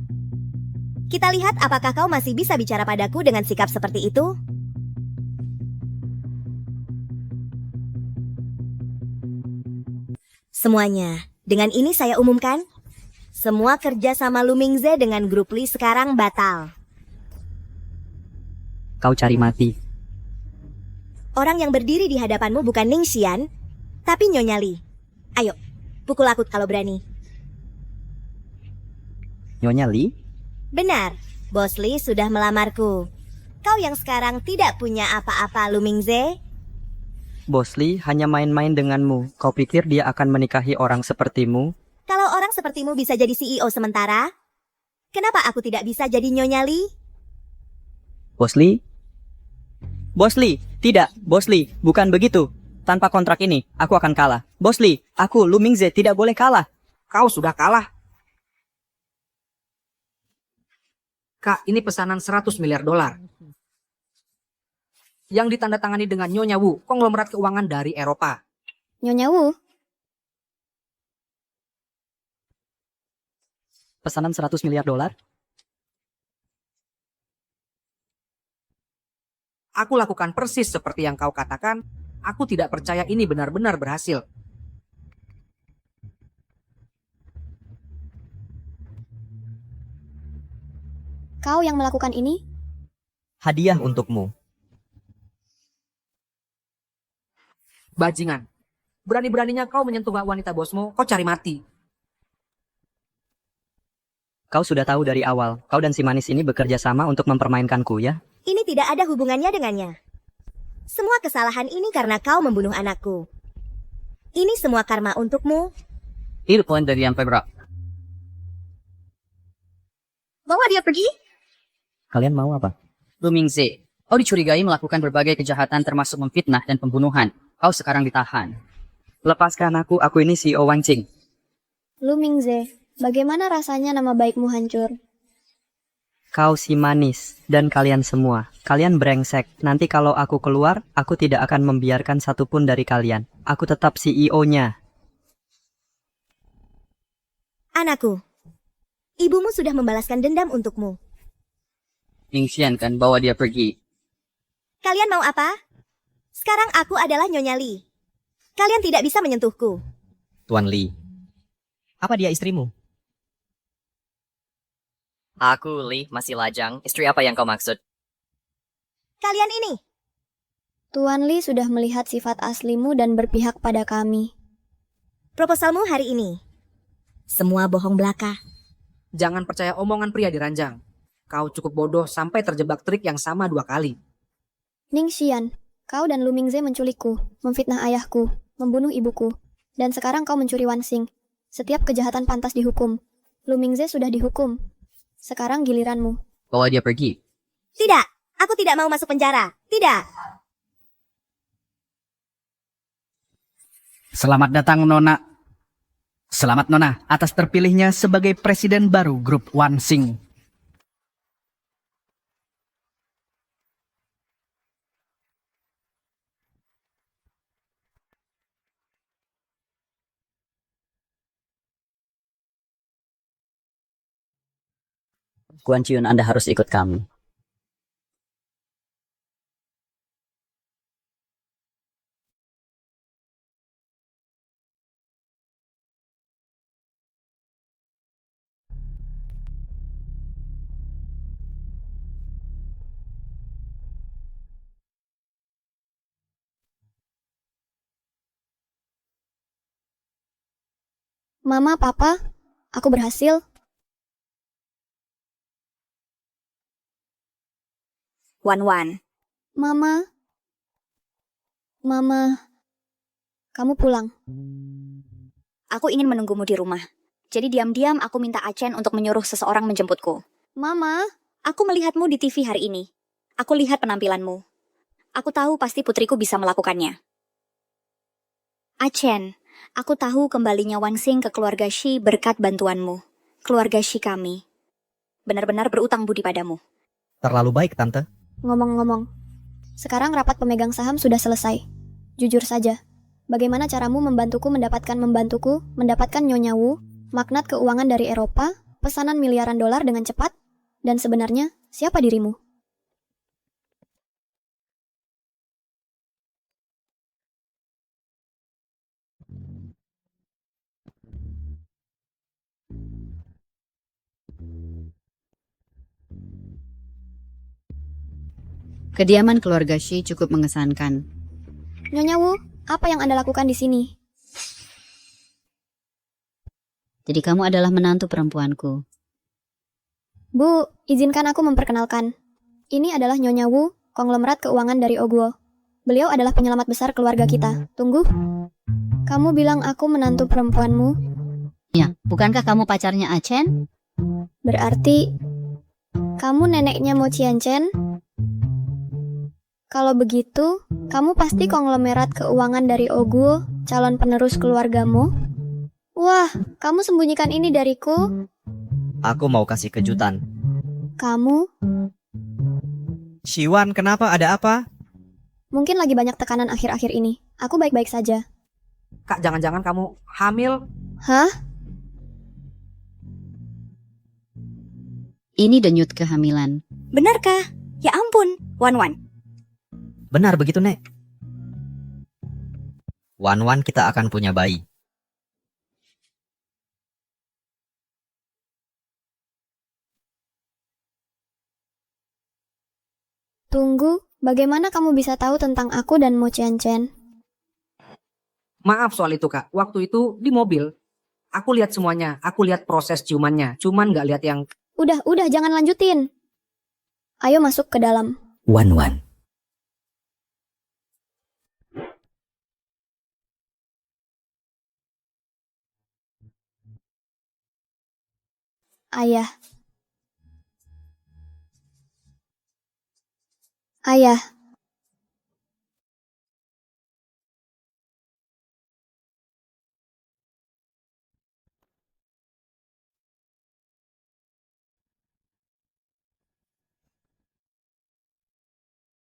kita lihat apakah kau masih bisa bicara padaku dengan sikap seperti itu? Semuanya, dengan ini saya umumkan, semua kerja sama Lu Mingze dengan grup Lee sekarang batal. Kau cari mati. Orang yang berdiri di hadapanmu bukan Ning Xian, tapi Nyonya Lee. Ayo, pukul aku kalau berani. Nyonya Lee? Benar, Bos Lee sudah melamarku. Kau yang sekarang tidak punya apa-apa, Lu Mingze. Bos Lee hanya main-main denganmu. Kau pikir dia akan menikahi orang sepertimu? Kalau orang sepertimu bisa jadi CEO sementara, kenapa aku tidak bisa jadi Nyonya Lee? Bos Lee? Bos Lee, tidak, Bos Lee, bukan begitu. Tanpa kontrak ini, aku akan kalah. Bos Lee, aku, Lu Mingze, tidak boleh kalah. Kau sudah kalah. Kak, ini pesanan 100 miliar dolar. Yang ditandatangani dengan Nyonya Wu, konglomerat keuangan dari Eropa. Nyonya Wu, Pesanan 100 miliar dolar? Aku lakukan persis seperti yang kau katakan. Aku tidak percaya ini benar-benar berhasil. kau yang melakukan ini? Hadiah untukmu. Bajingan. Berani-beraninya kau menyentuh wanita bosmu, kau cari mati. Kau sudah tahu dari awal, kau dan si manis ini bekerja sama untuk mempermainkanku, ya? Ini tidak ada hubungannya dengannya. Semua kesalahan ini karena kau membunuh anakku. Ini semua karma untukmu. Il poin dari yang Pebra. Bawa dia pergi. Kalian mau apa? Lu Mingze, kau dicurigai melakukan berbagai kejahatan termasuk memfitnah dan pembunuhan. Kau sekarang ditahan. Lepaskan aku ini CEO Wanqing. Lu Mingze, bagaimana rasanya nama baikmu hancur? Kau si manis, dan kalian semua. Kalian brengsek. Nanti kalau aku keluar, aku tidak akan membiarkan satupun dari kalian. Aku tetap CEO-nya. Anakku, ibumu sudah membalaskan dendam untukmu. Mingxian kan bawa dia pergi. Kalian mau apa? Sekarang aku adalah Nyonya Li. Kalian tidak bisa menyentuhku. Tuan Lee. Apa dia istrimu? Aku, Lee, masih lajang. Istri apa yang kau maksud? Kalian ini. Tuan Lee sudah melihat sifat aslimu dan berpihak pada kami. Proposalmu hari ini. Semua bohong belaka. Jangan percaya omongan pria di ranjang. Kau cukup bodoh sampai terjebak trik yang sama 2 kali. Ning Xian, kau dan Lu Mingze menculikku, memfitnah ayahku, membunuh ibuku, dan sekarang kau mencuri Wanxing. Setiap kejahatan pantas dihukum. Lu Mingze sudah dihukum. Sekarang giliranmu. Bawa dia pergi. Tidak, aku tidak mau masuk penjara. Tidak. Selamat datang, Nona. Selamat, Nona, atas terpilihnya sebagai presiden baru grup Wanxing. Guan Chiun, Anda harus ikut kami. Mama, Papa, aku berhasil. Wan. Mama, kamu pulang. Aku ingin menunggumu di rumah. Jadi diam-diam aku minta Achen untuk menyuruh seseorang menjemputku. Mama, aku melihatmu di TV hari ini. Aku lihat penampilanmu. Aku tahu pasti putriku bisa melakukannya. Achen, aku tahu kembalinya Wanxing ke keluarga Shi berkat bantuanmu. Keluarga Shi kami benar-benar berutang budi padamu. Terlalu baik, Tante. Ngomong-ngomong, sekarang rapat pemegang saham sudah selesai. Jujur saja, bagaimana caramu mendapatkan Nyonya Wu, magnat keuangan dari Eropa, pesanan miliaran dolar dengan cepat, dan sebenarnya siapa dirimu? Kediaman keluarga Shi cukup mengesankan. Nyonya Wu, apa yang Anda lakukan di sini? Jadi kamu adalah menantu perempuanku. Bu, izinkan aku memperkenalkan. Ini adalah Nyonya Wu, konglomerat keuangan dari Oguo. Beliau adalah penyelamat besar keluarga kita. Tunggu. Kamu bilang aku menantu perempuanmu? Ya, bukankah kamu pacarnya Achen? Berarti kamu neneknya Mo Qianchen? Kalau begitu, kamu pasti konglomerat keuangan dari Ogul, calon penerus keluargamu? Wah, kamu sembunyikan ini dariku? Aku mau kasih kejutan. Kamu? Shiwan, kenapa? Ada apa? Mungkin lagi banyak tekanan akhir-akhir ini. Aku baik-baik saja. Kak, jangan-jangan kamu hamil? Hah? Ini denyut kehamilan. Benarkah? Ya ampun, Wan. Benar begitu, Nek. Wan, kita akan punya bayi. Tunggu, bagaimana kamu bisa tahu tentang aku dan Mo Chen Chen? Maaf soal itu, Kak. Waktu itu di mobil. Aku lihat semuanya. Aku lihat proses ciumannya. Cuman nggak lihat yang... Udah, jangan lanjutin. Ayo masuk ke dalam. Wan. Ayah,